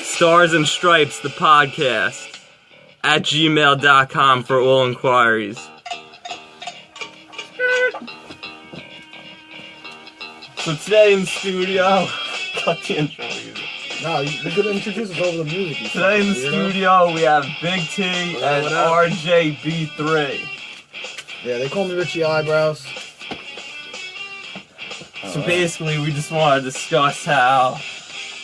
Stars and Stripes, the podcast, at gmail.com for all inquiries. So today in the studio, cut the intro music. No, you're gonna introduce us over the music. Today in the studio we have BigT and RJB3. Yeah, they call me Richie Eyebrows. So basically we just want to discuss how,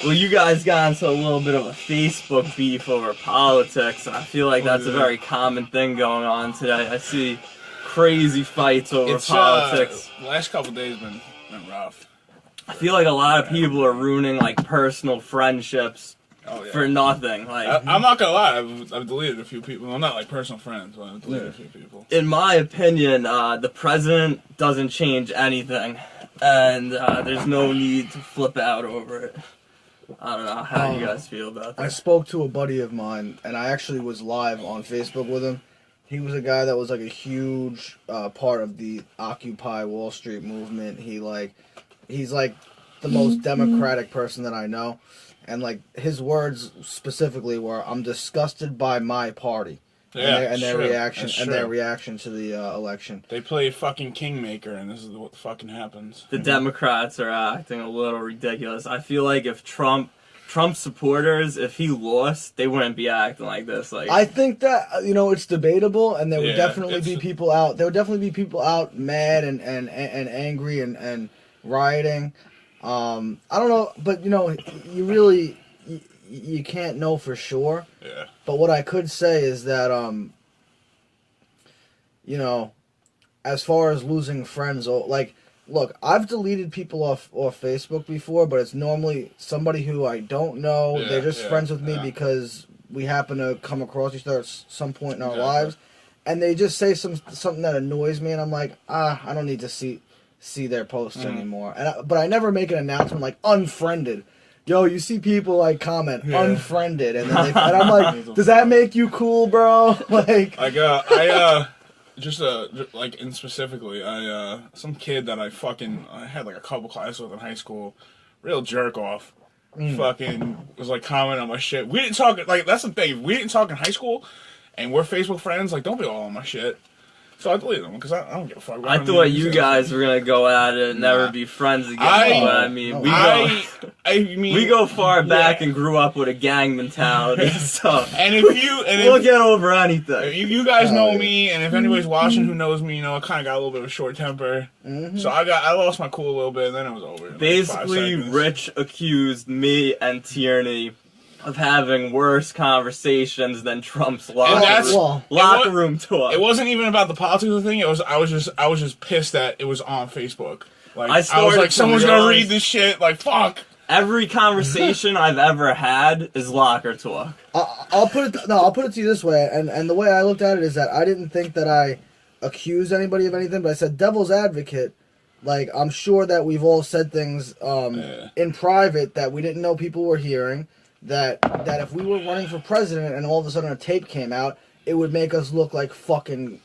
well, you guys got into a little bit of a Facebook beef over politics, and I feel like that's a very common thing going on today. I see crazy fights over politics. The last couple days been rough. I feel like a lot of people are ruining like personal friendships for nothing. Like I'm not gonna lie, I've deleted a few people. I'm not like personal friends, but I've deleted a few people. In my opinion, the president doesn't change anything, and there's no need to flip out over it. I don't know how you guys feel about that. I spoke to a buddy of mine, and I actually was live on Facebook with him. He was a guy that was like a huge part of the Occupy Wall Street movement. He's like the most democratic person that I know, and like his words specifically were, "I'm disgusted by my party." And their reaction to the election. They played fucking Kingmaker, and this is what fucking happens. The Democrats are acting a little ridiculous. I feel like if Trump supporters, if he lost, they wouldn't be acting like this. Like, I think that it's debatable, and there would definitely be people out. There would definitely be people out mad and angry and rioting. I don't know, but you really you can't know for sure. Yeah. But what I could say is that as far as losing friends, like, look, I've deleted people off Facebook before, but it's normally somebody who I don't know. They're just friends with me because we happen to come across each other at some point in our lives, and they just say something that annoys me, and I'm like, I don't need to see their posts anymore. But I never make an announcement like unfriended. Yo, you see people like comment unfriended, and then and I'm like, does that make you cool, bro? Like, just like in specifically, some kid that I had like a couple classes with in high school, real jerk off, fucking was like commenting on my shit. We didn't talk, like, that's the thing. We didn't talk in high school, and we're Facebook friends. Like, don't be all on my shit. So I deleted them because I don't give a fuck. I thought you guys were gonna go at it and never be friends again. But we go far back and grew up with a gang mentality. So we'll get over anything. If you guys know me, and if anybody's watching who knows me, I kind of got a little bit of a short temper. So I lost my cool a little bit, and then it was over. Basically, Rich accused me and Tierney of having worse conversations than Trump's locker room talk. It wasn't even about the politics of the thing. I was just pissed that it was on Facebook. Like, I was like, someone's gonna read this shit. Like, fuck. Every conversation I've ever had is locker talk. I'll put it to you this way, and the way I looked at it is that I didn't think that I accused anybody of anything, but I said devil's advocate. Like, I'm sure that we've all said things in private that we didn't know people were hearing. That if we were running for president and all of a sudden a tape came out, it would make us look like fucking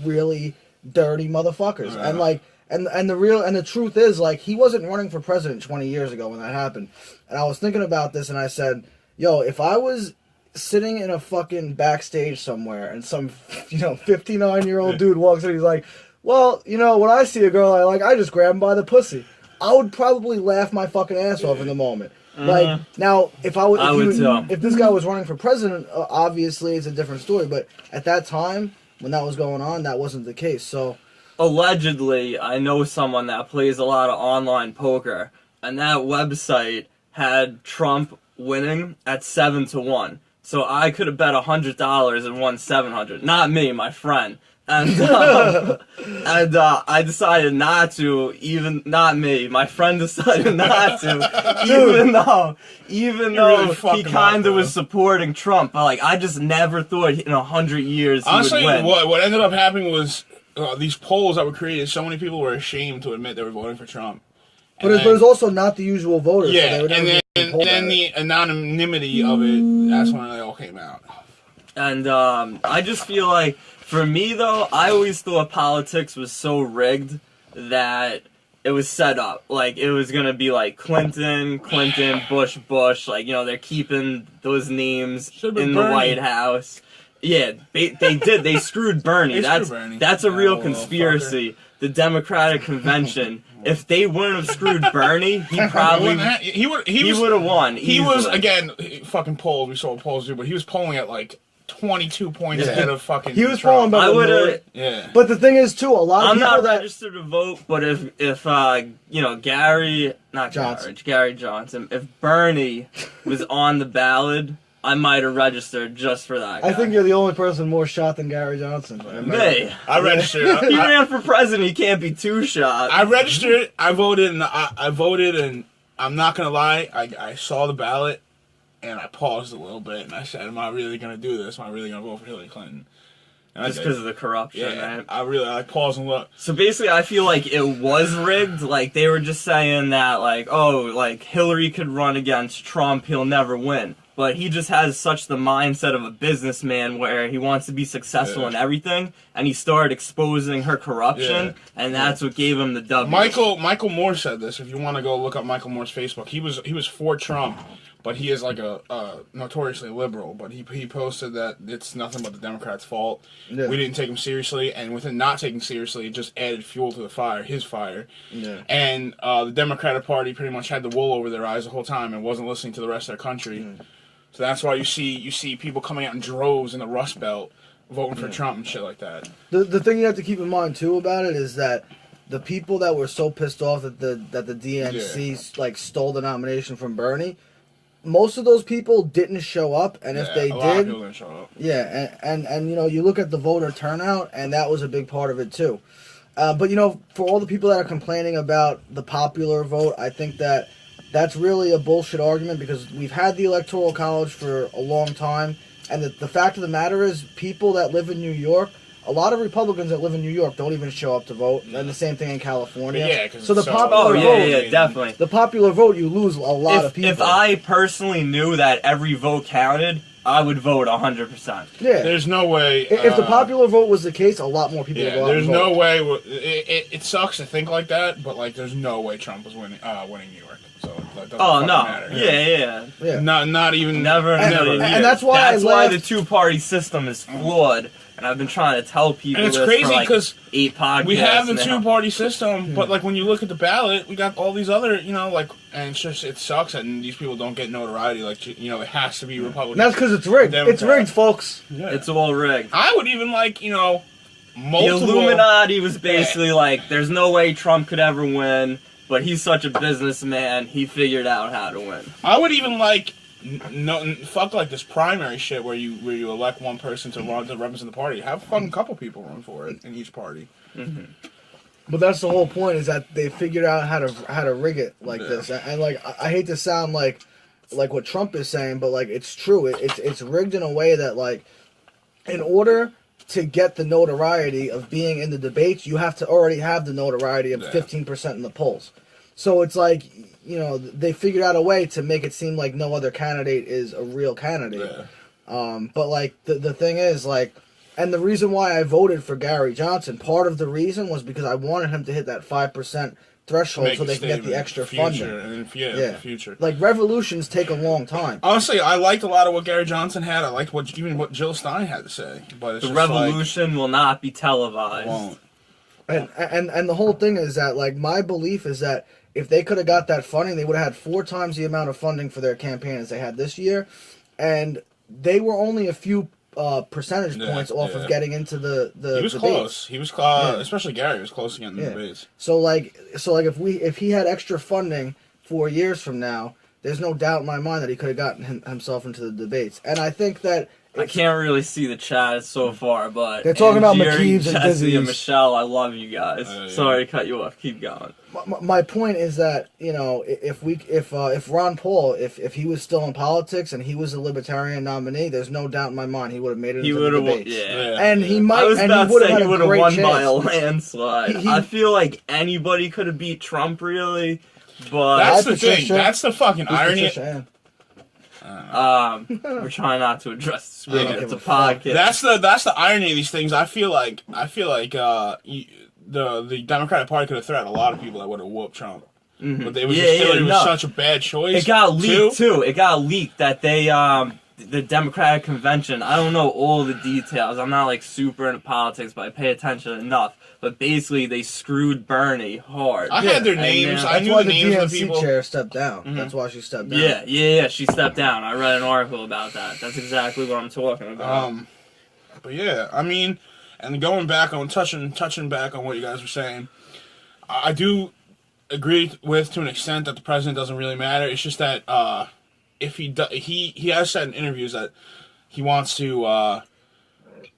really dirty motherfuckers. And like, and the truth is, like, he wasn't running for president 20 years ago when that happened. And I was thinking about this, and I said, yo, if I was sitting in a fucking backstage somewhere and some 59-year-old dude walks in, he's like, well, when I see a girl I like, I just grab him by the pussy, I would probably laugh my fucking ass off in the moment. Like, now, if this guy was running for president, obviously it's a different story. But at that time, when that was going on, that wasn't the case. So, allegedly, I know someone that plays a lot of online poker, and that website had Trump winning at 7-1. So I could have bet $100 and won $700. Not me, my friend. And I decided not to, not me. My friend decided not to, even though he kind of was supporting Trump. But, like, I just never thought in 100 years he would win. What ended up happening was these polls that were created, so many people were ashamed to admit they were voting for Trump. But it's also not the usual voters. Yeah, so and then the anonymity of it, that's when they all came out. And I just feel like, for me, though, I always thought politics was so rigged that it was set up. Like, it was gonna be like Clinton, Bush. Like, you know, they're keeping those names Should've been in the Bernie. White House. Yeah, they did. They screwed Bernie. They screwed Bernie. That's a real Little conspiracy. The Democratic Convention. If they wouldn't have screwed Bernie, he probably he would have won. He was easily. again fucking polls. We saw what polls do, but he was polling at like 22 points ahead of fucking. He was Trump. polling by I the would have. vote. Yeah. But the thing is, too, a lot of I'm people not that registered to vote, but if you know, Gary Johnson, if Bernie was on the ballot, I might have registered just for that guy. I think you're the only person more shot than Gary Johnson. Me. I registered. He I, ran for president. He can't be too shot. I registered. I voted, and I voted, and I'm not gonna lie. I saw the ballot, and I paused a little bit, and I said, "Am I really gonna do this? Am I really gonna vote for Hillary Clinton?" And Just because of the corruption, yeah, man. I paused and looked. So basically, I feel like it was rigged. Like, they were just saying that, like, oh, like, Hillary could run against Trump, he'll never win. But he just has such the mindset of a businessman where he wants to be successful in everything, and he started exposing her corruption, and that's what gave him the W. Michael Moore said this. If you want to go look up Michael Moore's Facebook, he was for Trump, but he is like a notoriously liberal. But he posted that it's nothing but the Democrats' fault. Yeah. We didn't take him seriously, and with him not taking seriously, it just added fuel to the fire, his fire. Yeah. And the Democratic Party pretty much had the wool over their eyes the whole time and wasn't listening to the rest of their country. So that's why you see people coming out in droves in the Rust Belt voting for Trump and shit like that. The thing you have to keep in mind too about it is that the people that were so pissed off that the DNC like stole the nomination from Bernie, most of those people didn't show up, and if they a lot of did, people didn't show up. yeah, and you know, you look at the voter turnout, and that was a big part of it too. But you know, for all the people that are complaining about the popular vote, I think that that's really a bullshit argument because we've had the Electoral College for a long time, and the fact of the matter is, people that live in New York, a lot of Republicans that live in New York don't even show up to vote, and the same thing in California. Yeah, 'cause so the it's so- popular vote, yeah, definitely. the popular vote, you lose a lot of people. If I personally knew that every vote counted, I would vote 100%. yeah, There's no way. if the popular vote was the case, a lot more people would Yeah, go out there's and vote. no way. It sucks to think like that, but like, there's no way Trump was winning New York. So that doesn't Oh fucking no! matter. Yeah. Yeah. Not even Never. And- never. and that's why I why the laughed. two-party system is flawed, and I've been trying to tell people And it's this crazy for like 'cause 8 podcasts. We have the now. two-party system, but like when you look at the ballot, we got all these other, like, and it's just it sucks that these people don't get notoriety. Like, it has to be Republican. And that's because it's rigged. Democrat. It's rigged, folks. Yeah. It's all rigged. I would even like, The multiple. Illuminati was basically like, there's no way Trump could ever win, but he's such a businessman, he figured out how to win. I would even like. Fuck like this primary shit where you elect one person to run to represent the party. Have a fucking couple people run for it in each party. But that's the whole point, is that they figured out how to rig it like this. And like, I hate to sound like what Trump is saying, but like, it's true. It's rigged in a way that, like, in order to get the notoriety of being in the debates, you have to already have the notoriety of 15% in the polls. So it's like, they figured out a way to make it seem like no other candidate is a real candidate. Yeah. But like, the thing is, like, and the reason why I voted for Gary Johnson, part of the reason was because I wanted him to hit that 5% threshold Make so a they can get the statement extra for future, funding. and the future. Like, revolutions take a long time. Honestly, I liked a lot of what Gary Johnson had. I liked what Jill Stein had to say. But it's The just revolution will not be televised. won't. And the whole thing is that, like, my belief is that if they could have got that funding, they would have had 4 times the amount of funding for their campaign as they had this year. And they were only a few percentage points off of getting into the He was debates. close. He was close. Especially Gary was close to getting the debates. So like if he had extra funding 4 years from now, there's no doubt in my mind that he could have gotten himself into the debates. And I think that I can't really see the chat so far, but They're talking about Jerry, McKeeves and Jesse and Dizzies. Michelle, I love you guys. Yeah. Sorry to cut you off. Keep going. my point is that, if Ron Paul, if he was still in politics and he was a libertarian nominee, there's no doubt in my mind he would have made it He into the would have won. debates. Yeah. And he might, I was and about he would to have say had he a would have great won chance. by a landslide. He- I feel like anybody could have beat Trump, really, but That's Hi, the thing. Patricia. That's the fucking Who's irony. Patricia Ann? we're trying not to address this. I don't It's give a a fuck. podcast. That's the irony of these things. I feel like the Democratic Party could have threatened a lot of people that would have whooped Trump. Mm-hmm. But it was Hillary was such a bad choice. It got leaked too. It got leaked that they the Democratic convention. I don't know all the details. I'm not like super into politics, but I pay attention enough. But basically, they screwed Bernie hard. I had their names. I That's knew why the names of the DNC people. chair stepped down. Mm-hmm. That's why she stepped down. Yeah. She stepped down. I read an article about that. That's exactly what I'm talking about. But yeah, I mean, and going back on touching back on what you guys were saying, I do agree with to an extent that the president doesn't really matter. It's just that if he has said in interviews that he wants to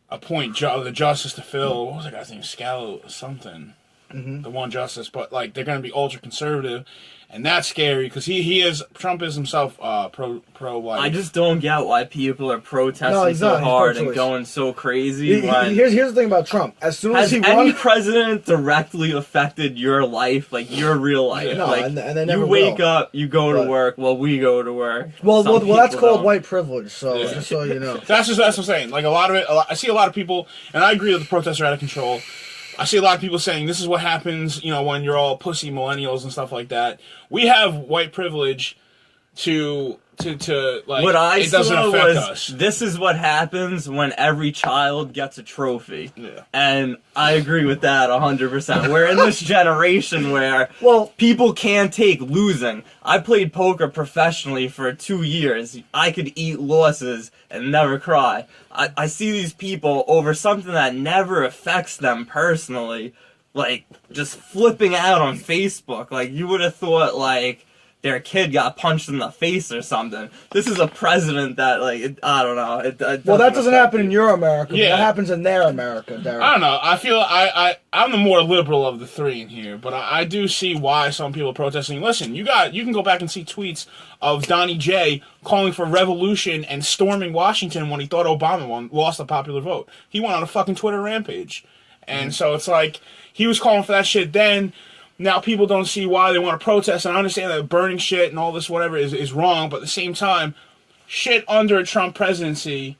appoint the justice to fill, what was that guy's name, Scalo something, the one justice, but like they're going to be ultra conservative, and that's scary because Trump is himself pro life. I just don't get why people are protesting so hard and going so crazy. Here's the thing about Trump. As soon as he won, any president directly affected your life, like your real life? Yeah. No, like, and they never you wake will. up, you go to work. Well, we go to work. Well, that's called don't. white privilege. So just so you know, that's what I'm saying. Like a lot of it, I see a lot of people, and I agree that the protests are out of control. I see a lot of people saying this is what happens, when you're all pussy millennials and stuff like that. We have white privilege to like. What I it doesn't saw affect was us. This is what happens when every child gets a trophy. Yeah. And I agree with that 100%. We're in this generation where people can't take losing. I played poker professionally for 2 years. I could eat losses and never cry. I see these people over something that never affects them personally, like just flipping out on Facebook. Like you would have thought like their kid got punched in the face or something. This is a president that, like, I don't know. It that doesn't happen in your America. Yeah. That happens in their America, Derek. I don't know. I feel I'm the more liberal of the three in here, but I do see why some people are protesting. Listen, you can go back and see tweets of Donnie J calling for revolution and storming Washington when he thought Obama lost the popular vote. He went on a fucking Twitter rampage. And so it's like, he was calling for that shit then. Now people don't see why they want to protest, and I understand that burning shit and all this whatever is wrong, but at the same time, shit under a Trump presidency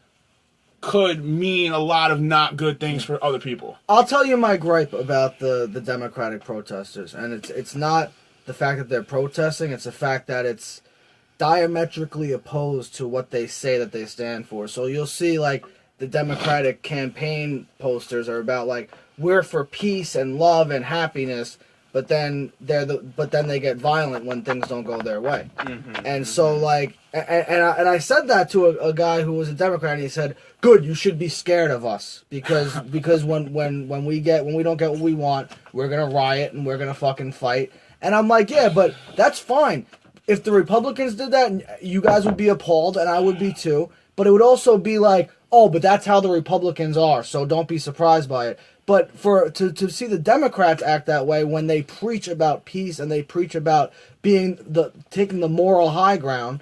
could mean a lot of not good things for other people. I'll tell you my gripe about the Democratic protesters, and it's not the fact that they're protesting, it's the fact that it's diametrically opposed to what they say that they stand for. So you'll see, like, the Democratic campaign posters are about, like, we're for peace and love and happiness, but then they get violent when things don't go their way. And so, like, and I said that to a guy who was a Democrat, and he said, "Good, you should be scared of us because when we don't get what we want, we're gonna riot and we're gonna fucking fight." And I'm like, yeah, but that's fine. If the Republicans did that, you guys would be appalled, and I would be too. But it would also be like, oh, but that's how the Republicans are, so don't be surprised by it. But to see the Democrats act that way when they preach about peace and they preach about taking the moral high ground,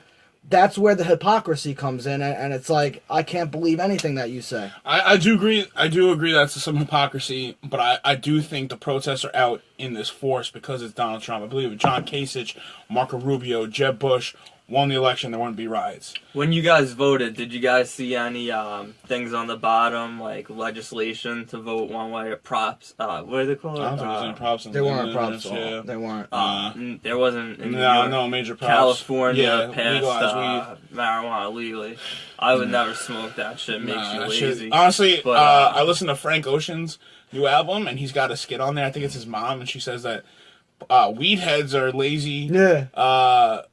that's where the hypocrisy comes in, and it's like, I can't believe anything that you say. I do agree that's some hypocrisy, but I do think the protests are out in this force because it's Donald Trump. I believe if John Kasich, Marco Rubio, Jeb Bush won the election, there wouldn't be riots. When you guys voted, did you guys see any things on the bottom, like legislation to vote one way, or props? What are they called? I don't think there was any props. They weren't props. Yeah. They weren't. There wasn't. In no major props. California passed marijuana legally. I would never smoke that shit. Makes you lazy. Honestly, but, I listened to Frank Ocean's new album, and he's got a skit on there. I think it's his mom, and she says that weed heads are lazy. Yeah.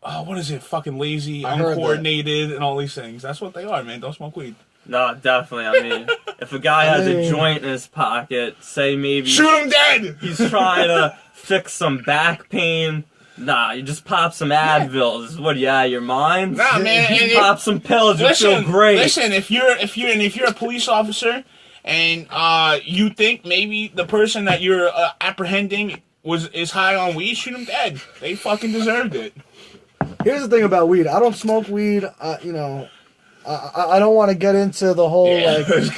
What is it? Fucking lazy, uncoordinated, and all these things. That's what they are, man. Don't smoke weed. No, definitely. I mean, if a guy has a joint in his pocket, say maybe shoot him dead. He's trying to fix some back pain. Nah, you just pop some Advils. What, you out of your mind? Nah, man. You pop some pills, you feel great. Listen, if you're a police officer and you think maybe the person that you're apprehending is high on weed, shoot him dead. They fucking deserved it. Here's the thing about weed. I don't smoke weed. I don't want to get into the whole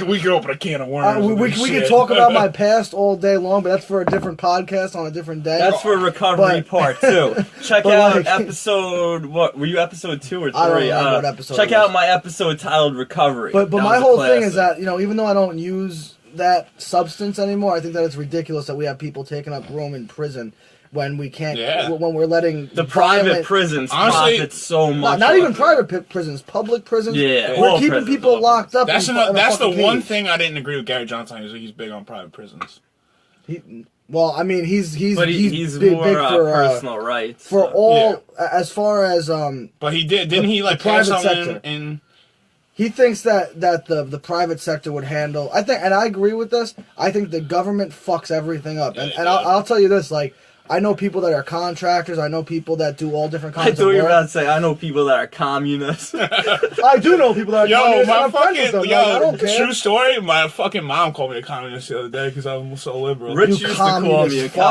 we could open a can of worms. We could talk about my past all day long, but that's for a different podcast on a different day. That's for recovery part 2. Check out episode. What were you, episode 2 or 3? I don't know what episode. Check out my episode titled "Recovery." But my whole thing is that even though I don't use that substance anymore. I think that it's ridiculous that we have people taking up room in prison when we can't. Yeah. When we're letting The private prisons Honestly, profit so much. not even private prisons, public prisons. Yeah, we're all keeping prisons, people all locked up. That's in the a fucking one cage. thing I didn't agree with Gary Johnson. He's big on private prisons. Well, I mean, he's big, more big for personal rights. for so. all as far as But he didn't he like the pass private something sector. in He thinks that the private sector would handle. I think, and I agree with this. I think the government fucks everything up, and I'll tell you this: like, I know people that are contractors. I know people that do all different I kinds thought of you were work. about to say I know people that are communists. I do know people that are Yo, communists, and my I'm friends with them. fucking Like, I don't care. true story. My fucking mom called me a communist the other day because I was so liberal. Rich You used to call me a communist fuck.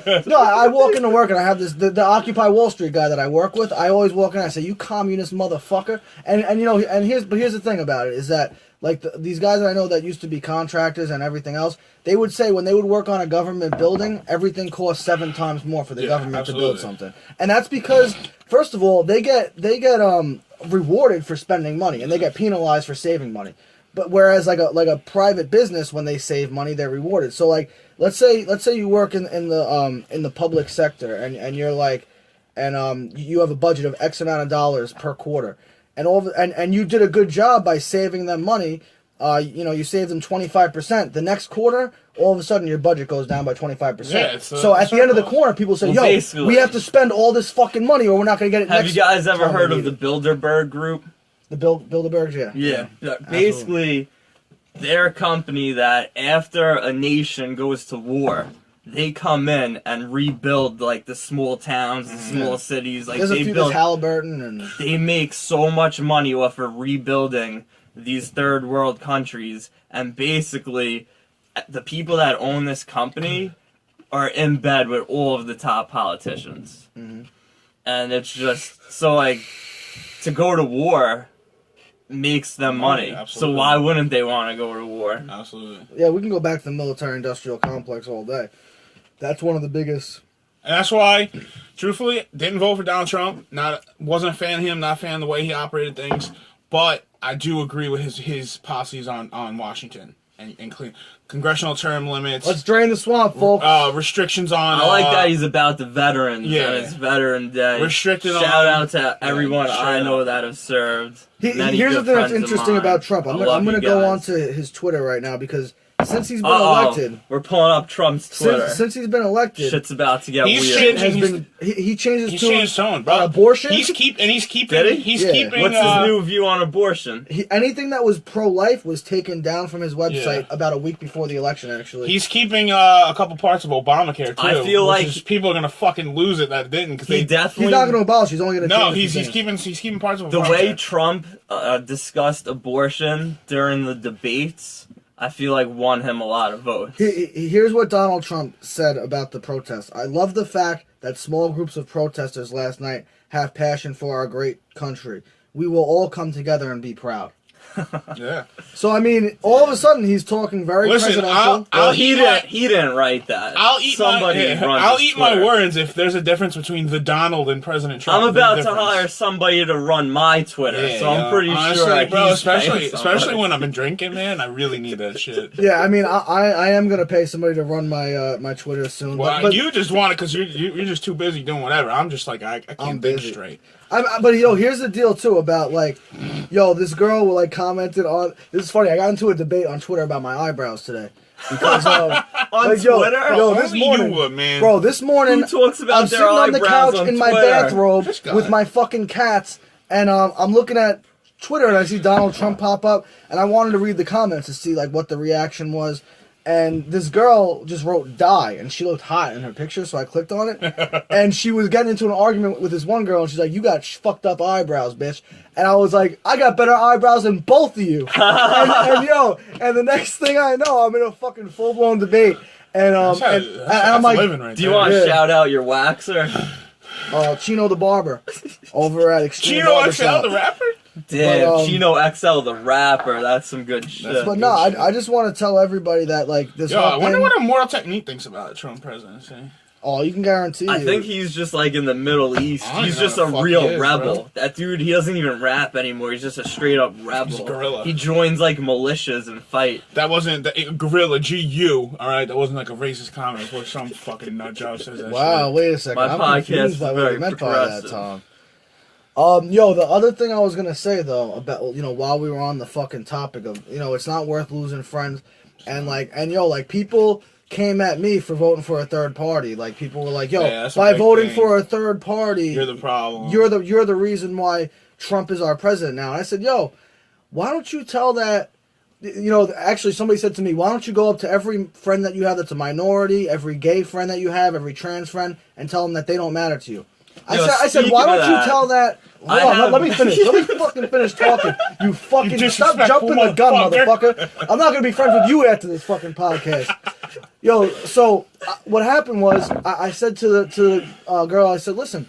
communist. No, I walk into work and I have the Occupy Wall Street guy that I work with. I always walk in and I say, "You communist motherfucker!" And you know, and here's the thing about it is that like these guys that I know that used to be contractors and everything else, they would say when they would work on a government building, everything costs 7 times more for the government to build something, and that's because first of all they get rewarded for spending money and they get penalized for saving money. But whereas like a private business, when they save money, they're rewarded. So like let's say you work in the public sector and you're like you have a budget of X amount of dollars per quarter, and and you did a good job by saving them money. You saved them 25%. The next quarter, all of a sudden your budget goes down by 25%. Yeah, so at the end of the quarter, people say, Well, "Yo, basically- we have to spend all this fucking money, or we're not going to get it." Have next you guys ever time we heard need of the it." Bilderberg Group? The Bilderbergs? Yeah. Yeah. Basically, they're a company that after a nation goes to war, they come in and rebuild like the small towns, the small cities. Like There's a they few. build, There's Halliburton and. they make so much money off of rebuilding these third world countries, and basically, the people that own this company are in bed with all of the top politicians, and it's just so like to go to war makes them money. So Absolutely. why wouldn't they want to go to war? Absolutely. Yeah, we can go back to the military-industrial complex all day. That's one of the biggest. And that's why, truthfully, didn't vote for Donald Trump. Wasn't a fan of him. Not a fan of the way he operated things. But I do agree with his policies on Washington and congressional term limits. Let's drain the swamp, folks. Restrictions on. I like that he's about the veterans. Yeah. And it's Veteran Day. Restricted Shout on- out to everyone straight I know up. that have served. Many Here's the good thing that's friends of interesting mine. about Trump. I I'm love going to you go guys. on to his Twitter right now because since he's been Uh-oh. elected, We're pulling up Trump's Twitter. since he's been elected, Shit's about to get He's weird. changing- has been he changes He's to changed tone, bro. abortion. He's keeping. Did he? He's Yeah. keeping. What's his new view on abortion? Anything that was pro-life was taken down from his website Yeah. about a week before the election. Actually, He's keeping a couple parts of Obamacare too. I feel which like is people are gonna fucking lose it that didn't because He they. definitely. he's not going to abolish. He's only going to No, change a he's few things. keeping parts of The Obamacare. way Trump discussed abortion during the debates, I feel like won him a lot of votes. Here's what Donald Trump said about the protests. I love the fact that small groups of protesters last night have passion for our great country. We will all come together and be proud. Yeah. So, I mean, all of a sudden, he's talking very Listen, presidential. Well, I'll he eat my- didn't. He didn't write that. I'll eat Somebody my. runs I'll his eat my Twitter. words if there's a difference between the Donald and President Trump. I'm about There's to a difference. hire somebody to run my Twitter, Yeah, so I'm pretty honestly, sure bro. he's Especially paying somebody. when I've been drinking, man. I really need that shit. Yeah, I mean, I am going to pay somebody to run my my Twitter soon. Well, but you just want it because you're just too busy doing whatever. I'm just like I I'm can't think busy. straight. But here's the deal too about like, this girl like commented on. This is funny. I got into a debate on Twitter about my eyebrows today because On like, Twitter? this Only morning, you would, man. bro, this morning Who talks about I'm their sitting on the eyebrows couch on in my Twitter? bathrobe This guy. with my fucking cats, and I'm looking at Twitter and I see Donald Trump pop up, and I wanted to read the comments to see like what the reaction was. And this girl just wrote "die," and she looked hot in her picture, so I clicked on it. And she was getting into an argument with this one girl, and she's like, "You got fucked up eyebrows, bitch." And I was like, "I got better eyebrows than both of you." and the next thing I know, I'm in a fucking full blown debate, and I'm like, living right Do you there. want to Yeah. shout out your waxer? Chino the barber over at Extreme Chino XL, Barbershop. the rapper? Damn, But, Chino XL, the rapper. That's some good shit. But no, I just want to tell everybody that like this Yo, whole I wonder thing, what Immortal Technique thinks about the Trump presidency. Oh, you can guarantee. I think he's just like in the Middle East. I don't He's even just know a what the fuck real he is, rebel. bro. That dude, he doesn't even rap anymore. He's just a straight up rebel. He's a gorilla. He joins like militias and fight. That wasn't gorilla GU. All right, that wasn't like a racist comment where some fucking nut job says that. Wow, shit. wait a second. My I'm podcast confused is by what very he meant by that, progressive. Tom. Yo, the other thing I was gonna say though about while we were on the fucking topic of it's not worth losing friends, and people came at me for voting for a third party. Like people were like, "Yo, Yeah, that's a by big voting thing. for a third party, You're the problem. You're the reason why Trump is our president now." And I said, "Yo, why don't you tell that?" Actually, somebody said to me, "Why don't you go up to every friend that you have that's a minority, every gay friend that you have, every trans friend, and tell them that they don't matter to you?" I said, "Why don't you tell that?" Hold on, let me finish. Let me fucking finish talking. You fucking stop disrespectful jumping the gun, motherfucker. motherfucker. I'm not gonna be friends with you after this fucking podcast. Yo, so what happened was I said to the girl, I said, "Listen,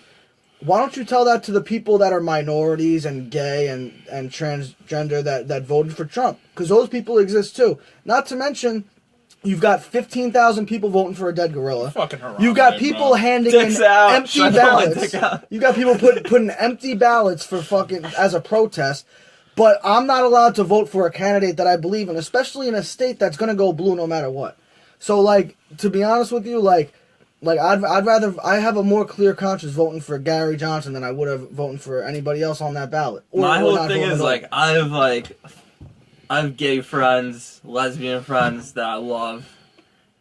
why don't you tell that to the people that are minorities and gay and transgender that voted for Trump? Because those people exist too. Not to mention, you've got 15,000 people voting for a dead gorilla. Fucking haram, You've got man, people bro. handing Dicks in out. empty I know my ballots. dick out. You've got people putting empty ballots for fucking as a protest. But I'm not allowed to vote for a candidate that I believe in, especially in a state that's gonna go blue no matter what. So to be honest with you, I'd rather I have a more clear conscience voting for Gary Johnson than I would have voting for anybody else on that ballot. My or whole not thing voting is at all. I have gay friends, lesbian friends that I love,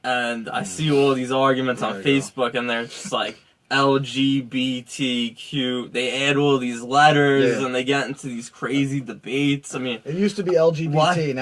and I see all these arguments on There you go. Facebook, and they're just like LGBTQ. They add all these letters, Yeah. and they get into these crazy debates. I mean, It used to be LGBT. Why?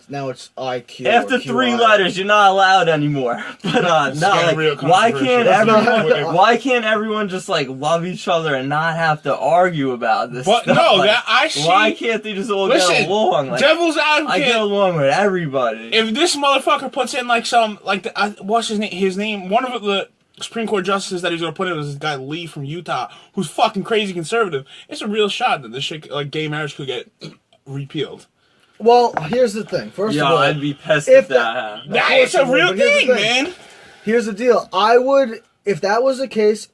Now it's IQ. after or 3 QI. letters, you're not allowed anymore. But It's getting real why can't controversial. everyone? Why can't everyone just love each other and not have to argue about this But stuff? no, Like, that I see. why can't they just all Listen, get along? devil's I get advocate. along with everybody. If this motherfucker puts in what's his name? His name. One of the Supreme Court justices that he's gonna put in is this guy Lee from Utah, who's fucking crazy conservative. It's a real shot that this shit, gay marriage, could get repealed. Well, here's the thing. First of all, I'd be pissed if if that happened. That course is a you would, real but here's thing, the thing. man. Here's the deal. I would, if that was the case,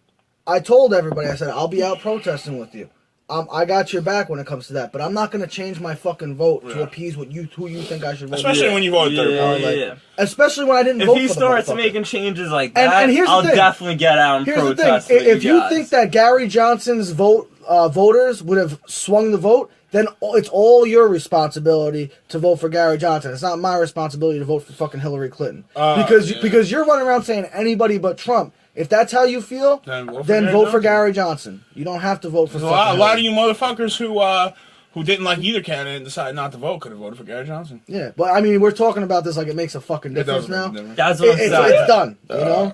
I told everybody, I said, I'll be out protesting with you. I got your back when it comes to that, but I'm not going to change my fucking vote to Yeah. appease who you think I should vote Especially for. when you vote third party. Yeah. Especially when I didn't If vote he for the starts motherfucker. making changes like And that, here's the I'll thing. definitely get out and Here's the protest thing. with If you guys. think that Gary Johnson's voters would have swung the vote, then it's all your responsibility to vote for Gary Johnson. It's not my responsibility to vote for fucking Hillary Clinton. Because you're running around saying anybody but Trump. If that's how you feel, Then vote for then Gary vote for Johnson. Gary Johnson. You don't have to vote for A fucking lot of Hillary. you motherfuckers who didn't like either candidate and decided not to vote could have voted for Gary Johnson. Yeah, but I mean, we're talking about this like it makes a fucking difference doesn't make now. a difference. That's what I'm saying. It's done, you know?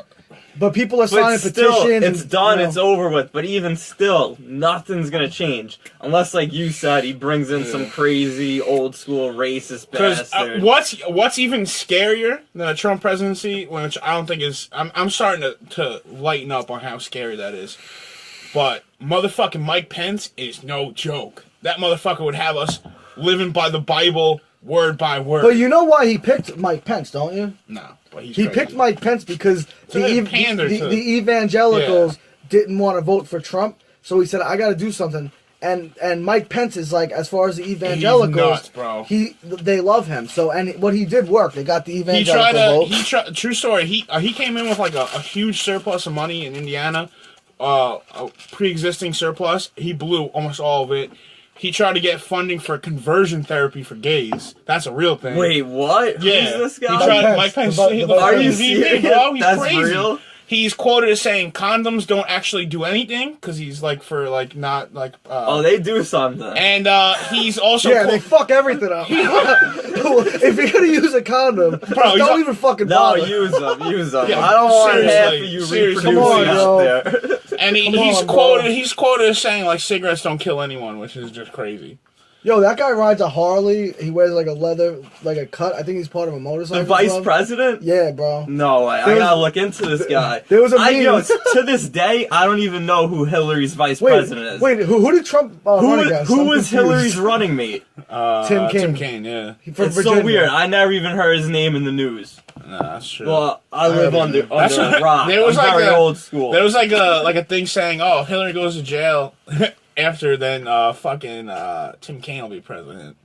But people are signing But still, petitions. it's and, done, you know, it's over with. But even still, nothing's gonna change unless, like you said, he brings in some crazy old school racist Because bastard. what's even scarier than a Trump presidency, which I don't think is, I'm starting to lighten up on how scary that is. But motherfucking Mike Pence is no joke. That motherfucker would have us living by the Bible word by word. But you know why he picked Mike Pence, don't you? No, but he's He crazy. picked Mike Pence because the evangelicals didn't want to vote for Trump, so he said, "I got to do something." And Mike Pence is like, as far as the evangelicals, nuts, bro. They love him. So what he did work. They got the He evangelical tried vote. true story. He came in with like a huge surplus of money in Indiana, a pre-existing surplus. He blew almost all of it. He tried to get funding for conversion therapy for gays. That's a real thing. Wait, what? Yeah, Who's this He guy? tried, Mike Pence. Mike Pence. The the Are fucking you VP, serious? bro. He's That's crazy. real? He's quoted as saying condoms don't actually do anything because he's like for like not like. Oh, they do something. And he's also Yeah, they fuck everything up. If you're gonna use a condom, don't even fucking No, bother. use them. Yeah, I don't want seriously, half of you seriously. reproducing Come on, out bro. there. and Come he's on, bro. quoted. He's quoted as saying like cigarettes don't kill anyone, which is just crazy. Yo, that guy rides a Harley. He wears like a leather, like a cut. I think he's part of a motorcycle The vice club. president? Yeah, bro. No, I There was- gotta look into this guy. there was a meme. to this day, I don't even know who Hillary's vice president is. Wait, who did Trump run against? Who I'm was confused. Hillary's running mate? Tim Kaine. Tim Kaine, yeah. From It's Virginia. so weird. I never even heard his name in the news. No, that's true. Well, I live under That's a right. rock. There was I'm like very a- old school. There was like a thing saying, "Oh, if Hillary goes to jail after, then fucking Tim Kaine will be president."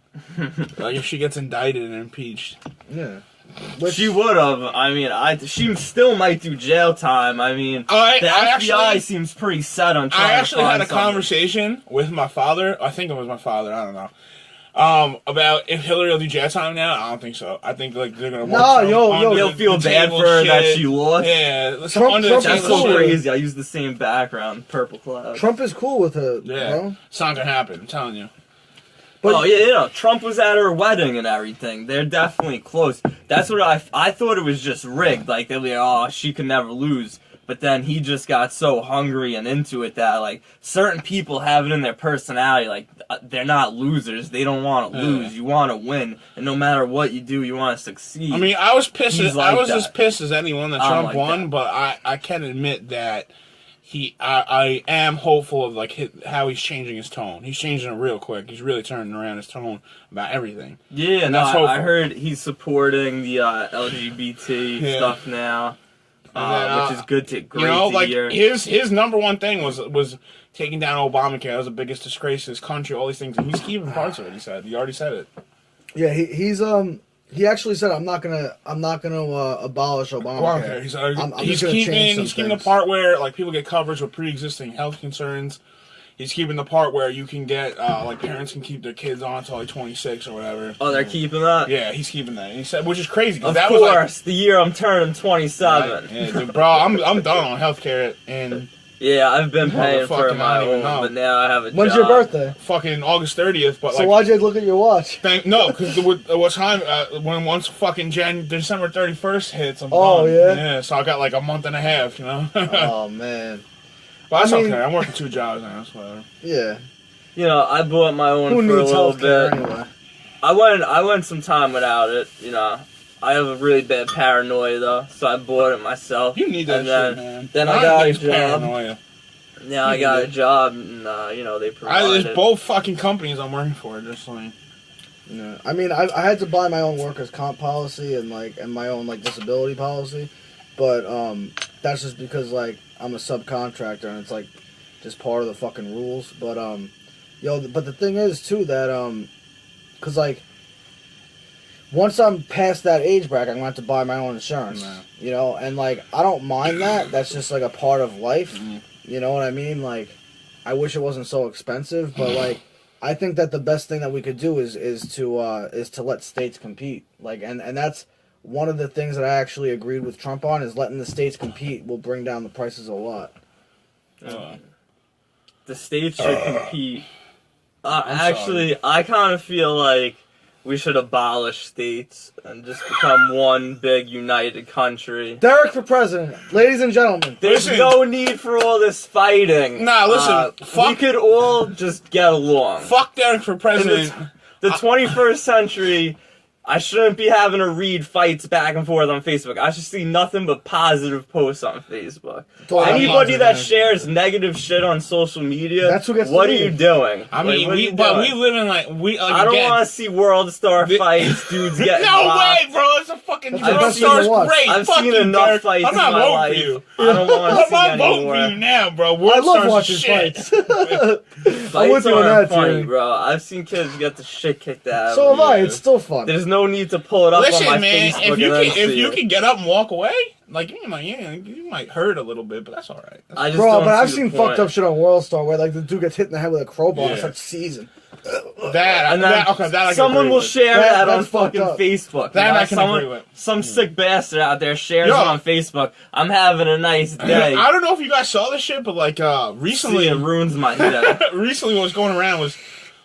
Like if she gets indicted and impeached. Yeah. She would have. I mean, she still might do jail time. I mean, the FBI seems pretty set on trying to I actually had a something. conversation with my father. I think it was my father. I don't know. About if Hillary will do jail time now. I don't think so. I think like they're gonna. You'll feel bad for her that she lost. Yeah, Trump That's is so cool. crazy. I use the same background, purple cloud. Trump is cool with her, Yeah, bro. it's not gonna happen. I'm telling you. But- oh yeah, Trump was at her wedding and everything. They're definitely close. That's what I thought it was just rigged. Like they're like, oh, she could never lose. But then he just got so hungry and into it that like certain people have it in their personality. Like they're not losers. They don't want to lose. You want to win, and no matter what you do, you want to succeed. I mean, I was pissed. He's I like was that. as pissed as anyone that I'm Trump like won, that. but I can admit that I am hopeful of like how he's changing his tone. He's changing it real quick. He's really turning around his tone about everything. Yeah, And no, that's I hopeful. heard he's supporting the LGBT stuff now, which is great You know, to like hear. his number one thing was taking down Obamacare. That was the biggest disgrace to his country. All these things, and he's keeping parts of it. He already said it. Yeah, he actually said I'm not gonna abolish Obamacare. He's keeping the part where like people get coverage with pre-existing health concerns. He's keeping the part where you can get like parents can keep their kids on until like 26 or whatever. Oh, they're keeping that? Yeah, he's keeping that. And he said, which is crazy. Of that course, was the year I'm turning 27. like, yeah, dude, bro, I'm done on healthcare and Yeah, I've been paying for Motherfucking, my I don't even own, know. but now I have a When's job. your birthday? fucking August 30th. But So like, why'd you look at your watch? no, because what time when once fucking December 31st hits, I'm Oh, done. yeah? Yeah, so I got like a month and a half, you know. Oh man. But that's I mean- okay. I'm working 2 jobs now. That's whatever. Yeah. You know, I bought my own Who for a needs little healthcare bit. anyway? I went some time without it, you know. I have a really bad paranoia though, so I bought it myself. You need that and shit, then, man. Then I got a think it's job. paranoia. Now I got a job, and you know they provide There's it. both fucking companies I'm working for. Just like Yeah. I mean, I had to buy my own workers' comp policy and my own like disability policy, but that's just because like I'm a subcontractor and it's like just part of the fucking rules. But but the thing is too that cause like once I'm past that age bracket, I'm gonna have to buy my own insurance. No. You know, and like I don't mind that. That's just like a part of life. Mhm. You know what I mean? Like I wish it wasn't so expensive, but like I think that the best thing that we could do is to let states compete. Like and that's one of the things that I actually agreed with Trump on is letting the states compete will bring down the prices a lot. The states should compete. I'm Actually, I kind of feel like we should abolish states and just become one big united country. Derek for president, ladies and gentlemen. There's Listen. no need for all this fighting. Nah, listen, We fuck- could all just get along. fuck Derek for In president. the 21st century, I shouldn't be having to read fights back and forth on Facebook. I should see nothing but positive posts on Facebook. Anybody that shares negative shit on social media, That's who gets what the are you lead. doing? I mean, Like, what are you but we doing? live in like I don't again, want to see world star fights, dudes getting No blocked. way, bro! It's a fucking That's World the best thing Star's to watch. great. I've Fuck seen you, enough Derek. fights I'm not in my voting life. for you. I don't want to I'm see not voting anymore. for you now, bro. I World love Star's watching shit. fights. Fights I'm with you on aren't that, funny, Jerry. bro. I've seen kids get the shit kicked out So of have them. I. It's still fun. There's no need to pull it up on Listen, my man, Facebook if and you then can, if see you it. can get up and walk away, like you might hurt a little bit, but that's all right. I just Bro, don't but I've see seen the point. fucked up shit on World Star where like the dude gets hit in the head with a crowbar and Yeah. starts seizing. And then that I can someone agree will with. share That- that on that's fucked fucking up. Facebook. That you know? I can agree with. Some sick bastard out there shares Yo. it on Facebook. I'm having a nice day. I don't know if you guys saw this shit, but like Recently, it ruins my day. recently what was going around was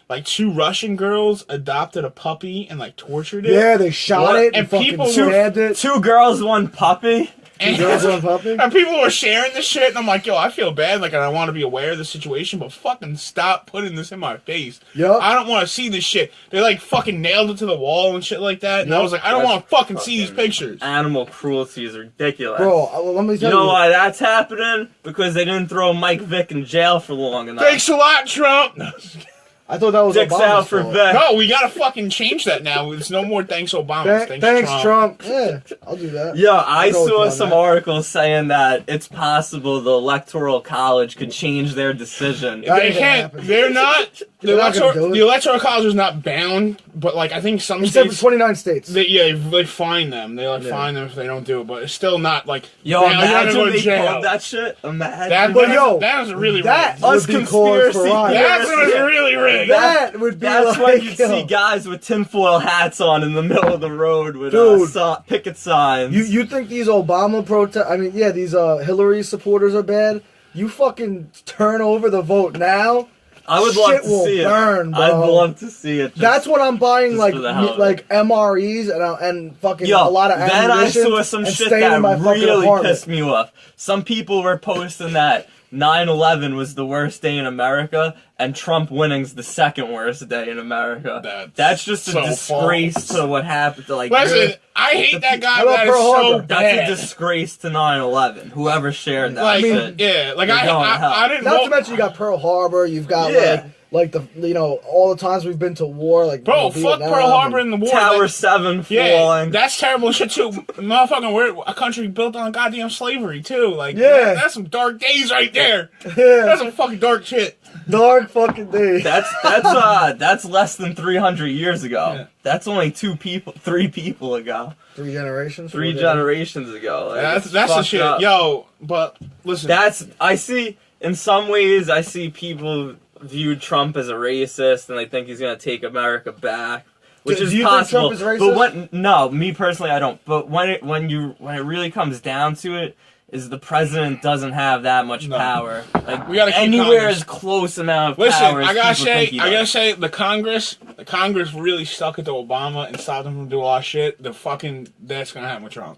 like 2 Russian girls adopted a puppy and like tortured it. Yeah, they shot What? it And and fucking people- stabbed it. 2 girls, 1 puppy. And, Girls on puppy. and people were sharing this shit, and I'm like, yo, I feel bad, like, and I want to be aware of the situation, but fucking stop putting this in my face. Yup. I don't want to see this shit. They like fucking nailed it to the wall and shit like that, and I Yup. was like, I don't That's want to fucking see these fucking pictures. Animal cruelty is ridiculous. Bro, let me You tell know you. why that's happening? Because they didn't throw Mike Vick in jail for long enough. Thanks a lot, Trump. I thought that was Dicks Obama's out for fault. Beck. No, we gotta fucking change that now. It's no more thanks Obama. Thanks, Trump. Yeah, I'll do that. Yeah, I I'll go with you saw on some that. articles saying that it's possible the Electoral College could change their decision. That They ain't gonna can't. happen. They're not. They're not gonna do it. The electoral college is not bound, but like I think some Except for states, 29 states. they fine them. They Yeah. fine them if they don't do it, but it's still not like. Yo, now you're gonna imagine go to they jail. pulled that shit. Imagine. That is really that rigged. Us would be cause conspiracy for riot. That's what is really rigged. That would be That's like, when you'd yo, see guys with tinfoil hats on in the middle of the road with Dude. picket signs. You think these Obama these Hillary supporters are bad? You fucking turn over the vote now. I would love shit to will see burn, it. bro. I'd love to see it. That's what I'm buying, just like for the hell of it. like MREs and fucking Yo, a lot of then I ammunition saw some and shit staying that in my fucking really apartment. pissed me off. Some people were posting that 9/11 was the worst day in America, and Trump winning's the second worst day in America. That's just a so disgrace false. to what happened. To like, Listen, I hate that guy. How about That is Pearl so Harbor? that's bad. a disgrace to 9/11. Whoever shared that Like, shit. yeah, like You're going to hell. I didn't Not know. to mention you got Pearl Harbor. You've got Yeah. like the all the times we've been to war. Like Bro, fuck Vietnam Pearl Harbor and- in the war. Tower Like, 7 yeah, falling. that's terrible shit too. Motherfucking, we're a country built on goddamn slavery too. Like, Yeah. that's some dark days right there. Yeah. That's some fucking dark shit. dark fucking day. That's less than 300 years ago. Yeah. That's only 3 people ago. 3 generations. 3 4 generations ago. Like, That's it's the fucked shit, up. yo. But listen, I see, in some ways, I see people view Trump as a racist and they think he's going to take America back, which Do is you think possible. Trump is racist? But no, me personally, I don't. But when it really comes down to it, is the president doesn't have that much No. power. Like, We gotta keep anywhere Congress. as close amount of listen. power as I gotta people think he does. say, the Congress really stuck it to Obama and stopped him from doing a lot of shit. That's gonna happen with Trump.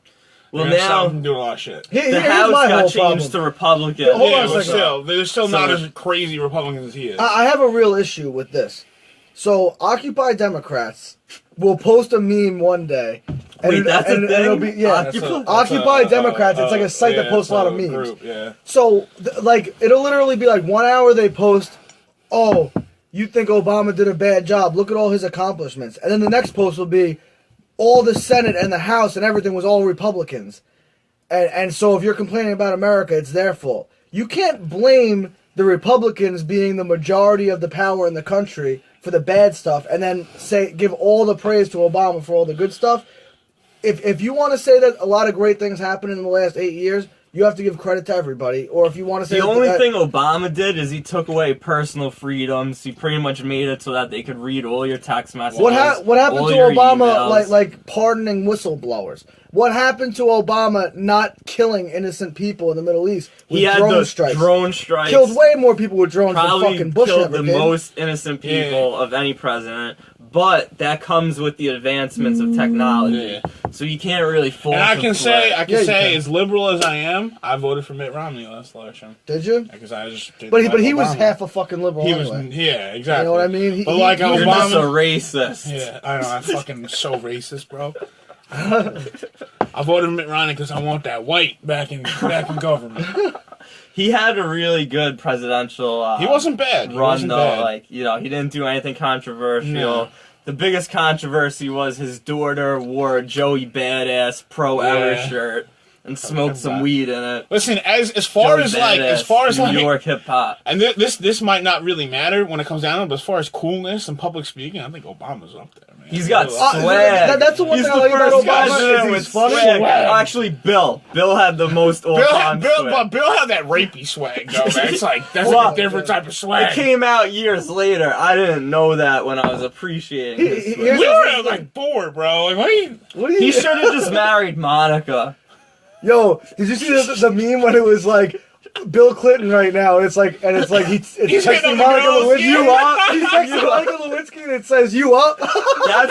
Well, They're gonna stop now him from doing a lot of shit. Here- the here's House my got whole changed problem. to Republican. Hold on Yeah, a but second. they're still not So- as crazy Republicans as he is. I have a real issue with this. So, Occupy Democrats will post a meme one day. And Wait, that's a it'll thing? be, yeah. Occupy Democrats, it's like a site that posts a lot of memes. Group, yeah. So, like, it'll literally be like 1 hour they post, oh, you think Obama did a bad job. Look at all his accomplishments. And then the next post will be, all the Senate and the House and everything was all Republicans. And so if you're complaining about America, it's their fault. You can't blame the Republicans being the majority of the power in the country for the bad stuff and then give all the praise to Obama for all the good stuff. If you want to say that a lot of great things happened in the last 8 years, you have to give credit to everybody. Or if you want to say The only thing Obama did is he took away personal freedoms. He pretty much made it so that they could read all your text messages. what happened all to your Obama, emails. like pardoning whistleblowers? What happened to Obama not killing innocent people in the Middle East with he had drone the strikes? drone strikes. Killed way more people with drones than Probably fucking Bush killed ever the did. most innocent people of any president. But that comes with the advancements of technology. Yeah. So you can't really force And I him can to say, it. Yeah, you can. as liberal as I am, I voted for Mitt Romney last election Did you? because I just didn't But like he was Obama. half a fucking liberal He anyway. was, yeah, exactly. You know what I mean? But like You're just a Obama, racist. yeah, I know, I'm fucking so racist, bro. I voted for Mitt Romney because I want that white back in government. He had a really good presidential He wasn't bad. He run wasn't though. bad. Like, you know, he didn't do anything controversial. No. The biggest controversy was his daughter wore a Joey Badass Pro Era Yeah. shirt and smoked some that. weed in it. Listen, as far Joey as Badass, New like, York hip hop. and this might not really matter when it comes down to it, but as far as coolness and public speaking, I think Obama's up there, man. He's got Really. swag. That's the one He's thing I the like about first Obama president is with he's funny. swag. Swag. Actually, Bill had the most all-time swag. But Bill had that rapey swag, though, man. It's like, that's Well, like a different type of swag. It came out years later. I didn't know that when I was appreciating his swag. Here's We the were thing. like 4, bro. Like, what are you... What do you? He should have just married Monica. Yo, did you see the meme when it was like Bill Clinton right now? And it's like He's hitting texting on the Monica girls, Lewinsky. yeah. You up? He's texting Monica Lewinsky and it says you up. That's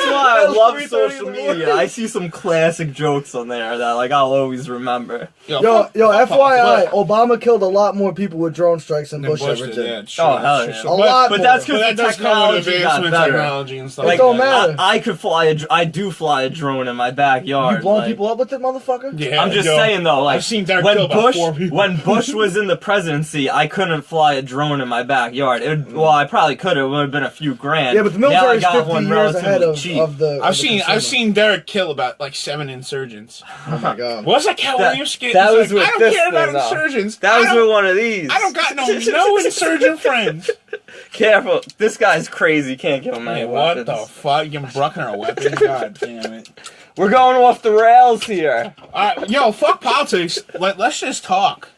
why I At love 3:30 social in the morning. media. I see some classic jokes on there that like I'll always remember. Yo, fuck FYI, Obama killed a lot more people with drone strikes than Bush ever did, did. yeah, sure, Oh, hell sure, yeah. sure. A lot But more. that's But because that the does come with technology got advancement better. technology and stuff It like don't that. matter. I could fly. I do fly a drone in my backyard. You blowing like- people up with it, motherfucker? Yeah, I'm just yo, saying though, like I've seen Derek when kill about Bush 4 people. was in the presidency, I couldn't fly a drone in my backyard. Well, I probably could have. It would have been a few grand. Yeah, but the Now I military's got 50 one years ahead relatively of, cheap. of the. I've seen Derek kill about like 7 insurgents. Oh my god. What's that Cat Williams skit? That He's was like, with I don't this care about thing, though. insurgents. That was with one of these. I don't got no insurgent friends. Careful, this guy's crazy. Can't give him any Hey, what weapons. the fuck? You giving Bruckner a weapon? God damn it. We're going off the rails here. Yo, fuck politics. Let's just talk.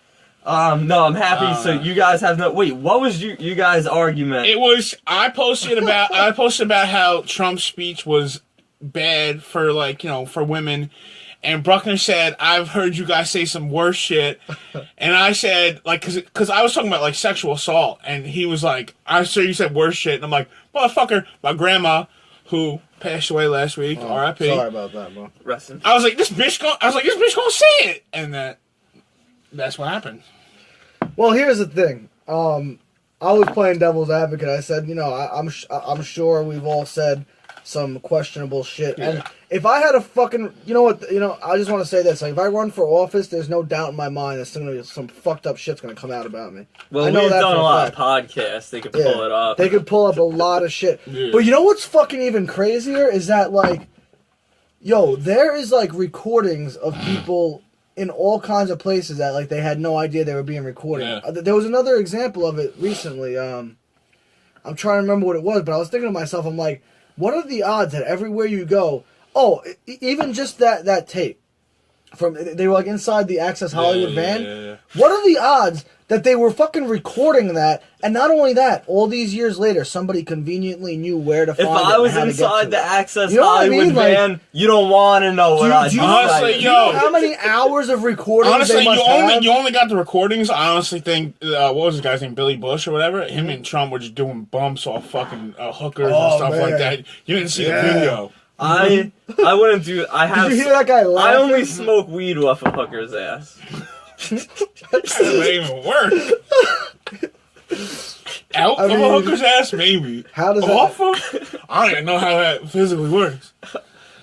No, I'm happy. So you guys have no. Wait, what was you guys' argument? It was I posted about how Trump's speech was bad for for women, and Bruckner said I've heard you guys say some worse shit, and I said because I was talking about sexual assault, and he was like, I'm sure you said worse shit, and I'm like, motherfucker, my grandma who passed away last week, R.I.P. Sorry about that, bro. I was like, this bitch gonna say it, and that's what happened. Well, here's the thing. I was playing devil's advocate. I said, I'm sure we've all said some questionable shit. Yeah. And if I had a fucking, I just want to say this. Like, if I run for office, there's no doubt in my mind that some fucked up shit's gonna come out about me. Well, I know we've that done for a lot of fact. podcasts. They could pull it up. They could pull up a lot of shit. Yeah. But you know what's fucking even crazier is that there is recordings of people in all kinds of places that they had no idea they were being recorded. Yeah. There was another example of it recently. I'm trying to remember what it was, but I was thinking to myself, I'm like, what are the odds that everywhere you go, even just that tape they were inside the Access Hollywood van. Yeah. What are the odds that they were fucking recording that? And not only that, all these years later, somebody conveniently knew where to find it. If I was and how to get inside to the it. Access You know what I Hollywood mean? van, you don't want to know what I do you do. honestly, do you know how many hours of recording Honestly, they must have? you only got the recordings. I honestly think what was his guy's name, Billy Bush or whatever. Him and Trump were just doing bumps off fucking hookers and stuff like man. that. You didn't see the video. I wouldn't do. I have. Did you hear that guy I laughing? only smoke weed off a hooker's ass. That doesn't even work. Out of a hooker's ass, maybe. How does that? Off of? I don't even know how that physically works.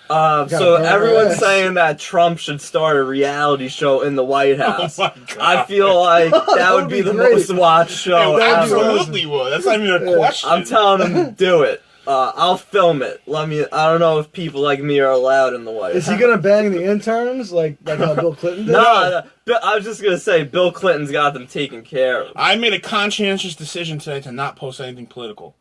So burn everyone's ass. saying that Trump should start a reality show in the White House. Oh my God. I feel like that would be the great. most watched show It ever. absolutely would. That's not even a question. I'm telling him to do it. I'll film it. I don't know if people like me are allowed in the White Is House. he gonna bang the interns like how Bill Clinton did? No, I was just gonna say Bill Clinton's got them taken care of. I made a conscientious decision today to not post anything political.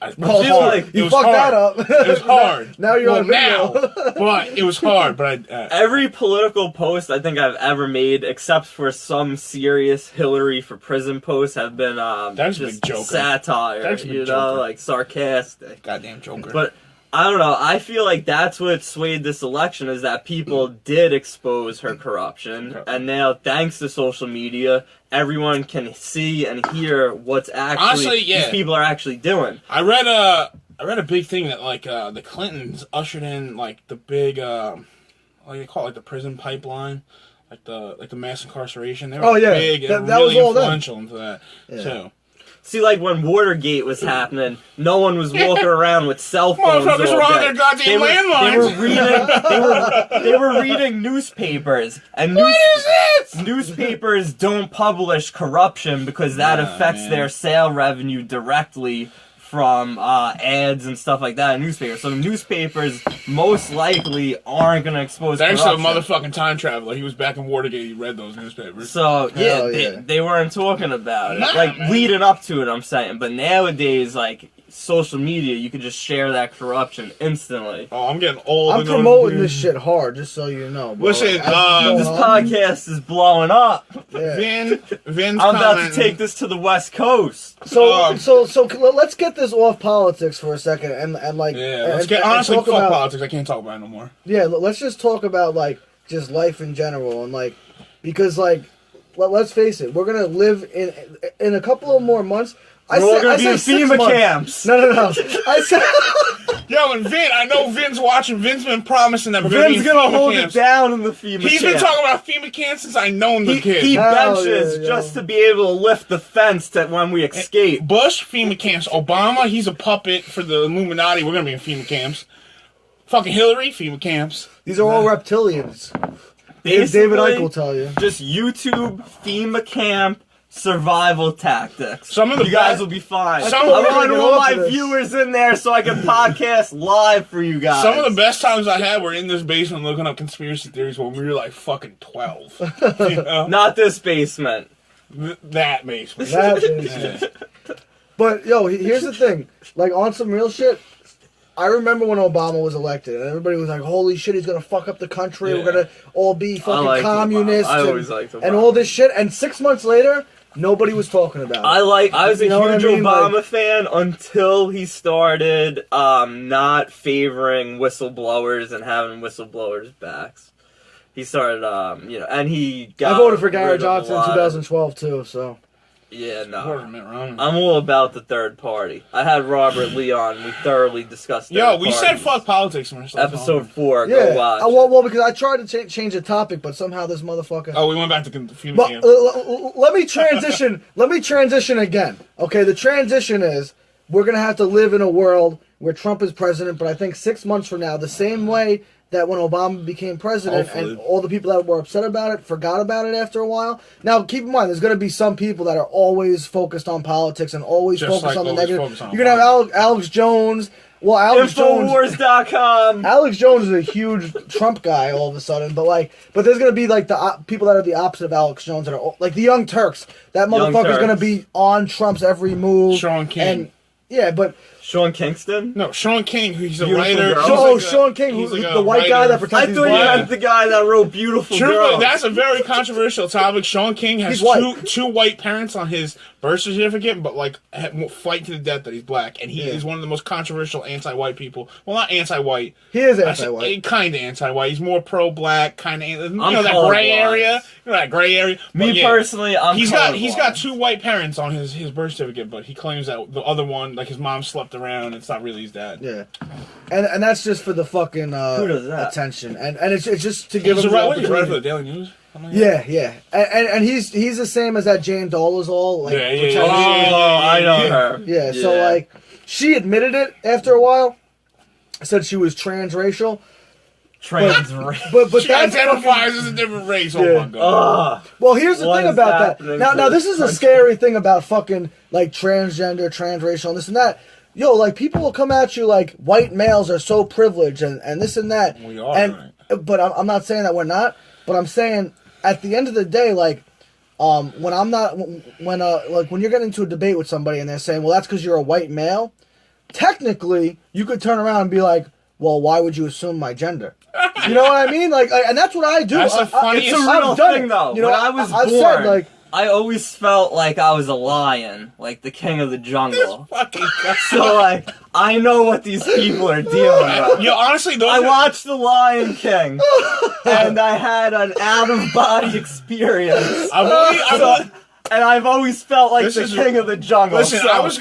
I Well, feel like you it was fucked hard. that up. It was hard. Now you're well, on video. now, but it was hard. But Every political post I think I've ever made, except for some serious Hillary for prison posts, have been That's a just big joker. satire, That's a big joker. like sarcastic. goddamn Joker. But I don't know. I feel like that's what swayed this election is that people did expose her corruption, and now thanks to social media, everyone can see and hear what's actually Honestly, yeah. these people are actually doing. I read a big thing that the Clintons ushered in the big what do you call it, the prison pipeline, like the mass incarceration. They were big and that really was all them. influential into that too. See, like when Watergate was happening, no one was walking around with cell phones. Motherfuckers all were on day. their goddamn They were landlines. They were reading newspapers, and What is this? newspapers don't publish corruption because that affects man. their sale revenue directly from ads and stuff like that in newspapers. So newspapers most likely aren't going to expose Thanks corruption. to a motherfucking time traveler. He was back in Watergate. He read those newspapers. So Hell yeah, yeah. they weren't talking about it, Nah, like man. leading up to it. I'm saying, but nowadays, like social media, you could just share that corruption instantly. Oh, I'm getting old. I'm and promoting old. this shit hard, just so you know. Bro. Listen, As it's going This on, podcast is blowing up. yeah. Vin's I'm about to commenting. take this to the West Coast. So let's get this off politics for a second, and like Yeah, let's and- get and honestly talk fuck about, politics. I can't talk about it no more. Yeah, let's just talk about just life in general, and because let's face it, we're gonna live in a couple of more months. We're all gonna be in 6 FEMA months. camps. No. I said Yo, and Vin, I know Vin's watching. Vin's been promising that we're gonna be Vin's in gonna FEMA hold camps. it down in the FEMA He's been camp. talking about FEMA camps since I known the kid. He Hell benches yeah, just yo. to be able to lift the fence that when we escape. Bush, FEMA camps. Obama, he's a puppet for the Illuminati. We're gonna be in FEMA camps. Fucking Hillary, FEMA camps. these are all reptilians. David Basically, Icke will tell you. just YouTube FEMA camp survival tactics. Some of the you guys best- will be fine. Some I of the- want all my this. viewers in there so I can podcast live for you guys. Some of the best times I had were in this basement looking up conspiracy theories when we were like fucking 12. You know? Not this basement. That basement. That is. But yo, here's the thing. Like on some real shit, I remember when Obama was elected, and everybody was like, "Holy shit, he's gonna fuck up the country. Yeah. We're gonna all be fucking liked communists." Obama. I always liked Obama. and all this shit. And 6 months later, nobody was talking about it. I was a You know what huge I mean? Obama Like- fan until he started not favoring whistleblowers and having whistleblowers' backs. He started, and he got. I voted for Gary rid of a Johnson in lot of- 2012 too. So Yeah, no. Whatever, Mitt Romney. I'm all about the third party. I had Robert Lee on. We thoroughly discussed Yo, third we said parties. fuck politics when we started Episode talking. 4, yeah, go watch. well, because I tried to change the topic, but somehow this motherfucker. Oh, we went back to Phoenix But again. let me transition. Let me transition again. Okay, the transition is we're gonna have to live in a world where Trump is president. But I think 6 months from now, the same way that when Obama became president, Hopefully. and all the people that were upset about it forgot about it after a while. Now, keep in mind, there's gonna be some people that are always focused on politics and always Just focused like on the always negative. focus on You're gonna have Alex Jones. Well, Alex Jones. Infowars.com. Alex Jones is a huge Trump guy all of a sudden, but there's gonna be like the people that are the opposite of Alex Jones that are like the Young Turks. That Young motherfucker's gonna Turks. be on Trump's every move. Sean King. And yeah, but Sean Kingston? No, Sean King, he's a Beautiful writer. Girl. He's Sean King, he's who's like the a white guy writer. that pretends I he's thought you black. meant the guy that wrote Beautiful Truthfully, Girl. that's a very controversial topic. Sean King has He's white. two white parents on his birth certificate, but like fight to the death that he's black, and he Yeah. is one of the most controversial anti-white people. Well, not anti-white. He is anti-white. Kind of anti-white. He's more pro-black, kind of. You I'm know that gray colorblind. area. You know that gray area. Me But yeah, personally, I'm He's colorblind. got two white parents on his birth certificate, but he claims that the other one, like his mom, slept around. It's not really his dad. Yeah, and that's just for the fucking Who does that? attention, and it's just to give He's him a the writer. He's a writer for the opportunity. Daily News. Something like that. Yeah, and he's the same as that Jane Dolezal. Like, Yeah, yeah, pretends- yeah. Oh, I know Yeah. her. Yeah, so like she admitted it after a while. Said she was transracial. Trans But She that's identifies fucking, as a different race. Yeah. Oh my god. well, here's the What thing is about that. happening Now to this is a country? scary thing about fucking like transgender, transracial, and this and that. Yo, like people will come at you like white males are so privileged and this and that. We are, and, but I'm not saying that we're not. But I'm saying at the end of the day, like when I'm not when like when you're getting into a debate with somebody and they're saying, well, that's because you're a white male. Technically, you could turn around and be like, well, why would you assume my gender? You know what I mean? Like, and that's what I do. That's the funniest- It's a I've real done thing, it. though. You know, when I was I've born, said, like, I always felt like I was a lion, like the king of the jungle. Fucking god. So, like, I know what these people are dealing with. Yo, honestly, those I are- watched The Lion King, and I had an out-of-body experience. And I've always felt like This the is- king of the jungle. Listen, so- I was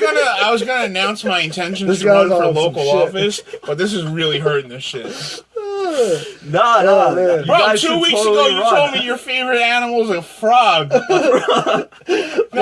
gonna announce my intentions This to run guy's for on some local shit. office, but this is really hurting this shit. Nah, Oh, man. you Bro, guys 2 should weeks totally ago you run. told me your favorite animal is a frog. Why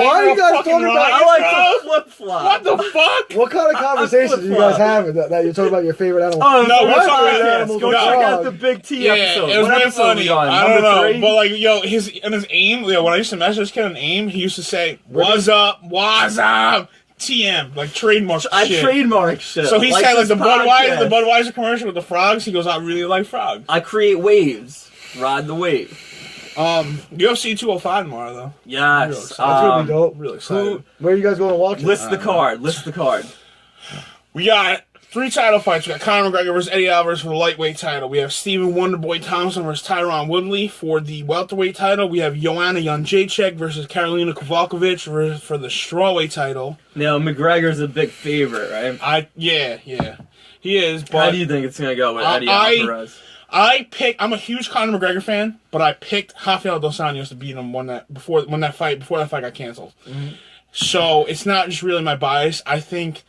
are you guys talking about? I like to flip-flop. What the fuck? What kind of conversation do you guys have that you're talking about your favorite animal? Oh, No, no, we're we're talking talking animals Go with check out dogs. the Big T Yeah, episode. it was What really episode are funny. we on? I don't Number know, 3? but like, yo, his aim. When I used to message this kid on AIM, he used to say, "What's up? What's up?" TM, like trademark I shit. trademark shit. So he said like this the podcast. Budweiser commercial with the frogs. He goes, "I really like frogs." I create waves. Ride the wave. UFC 205 tomorrow though. Yes. That's gonna be dope. Really excited. Where are you guys going to watch it? List the card. List the card. We got 3 title fights. We got Conor McGregor versus Eddie Alvarez for the lightweight title. We have Stephen Wonderboy Thompson versus Tyron Woodley for the welterweight title. We have Joanna Jędrzejczyk versus Karolina Kowalkiewicz for the strawweight title. Now McGregor's a big favorite, right? Yeah, he is. How But do you think it's gonna go with Eddie I- Alvarez? I'm a huge Conor McGregor fan, but I picked Rafael dos Anjos to beat him before that fight got canceled. Mm-hmm. So it's not just really my bias. I think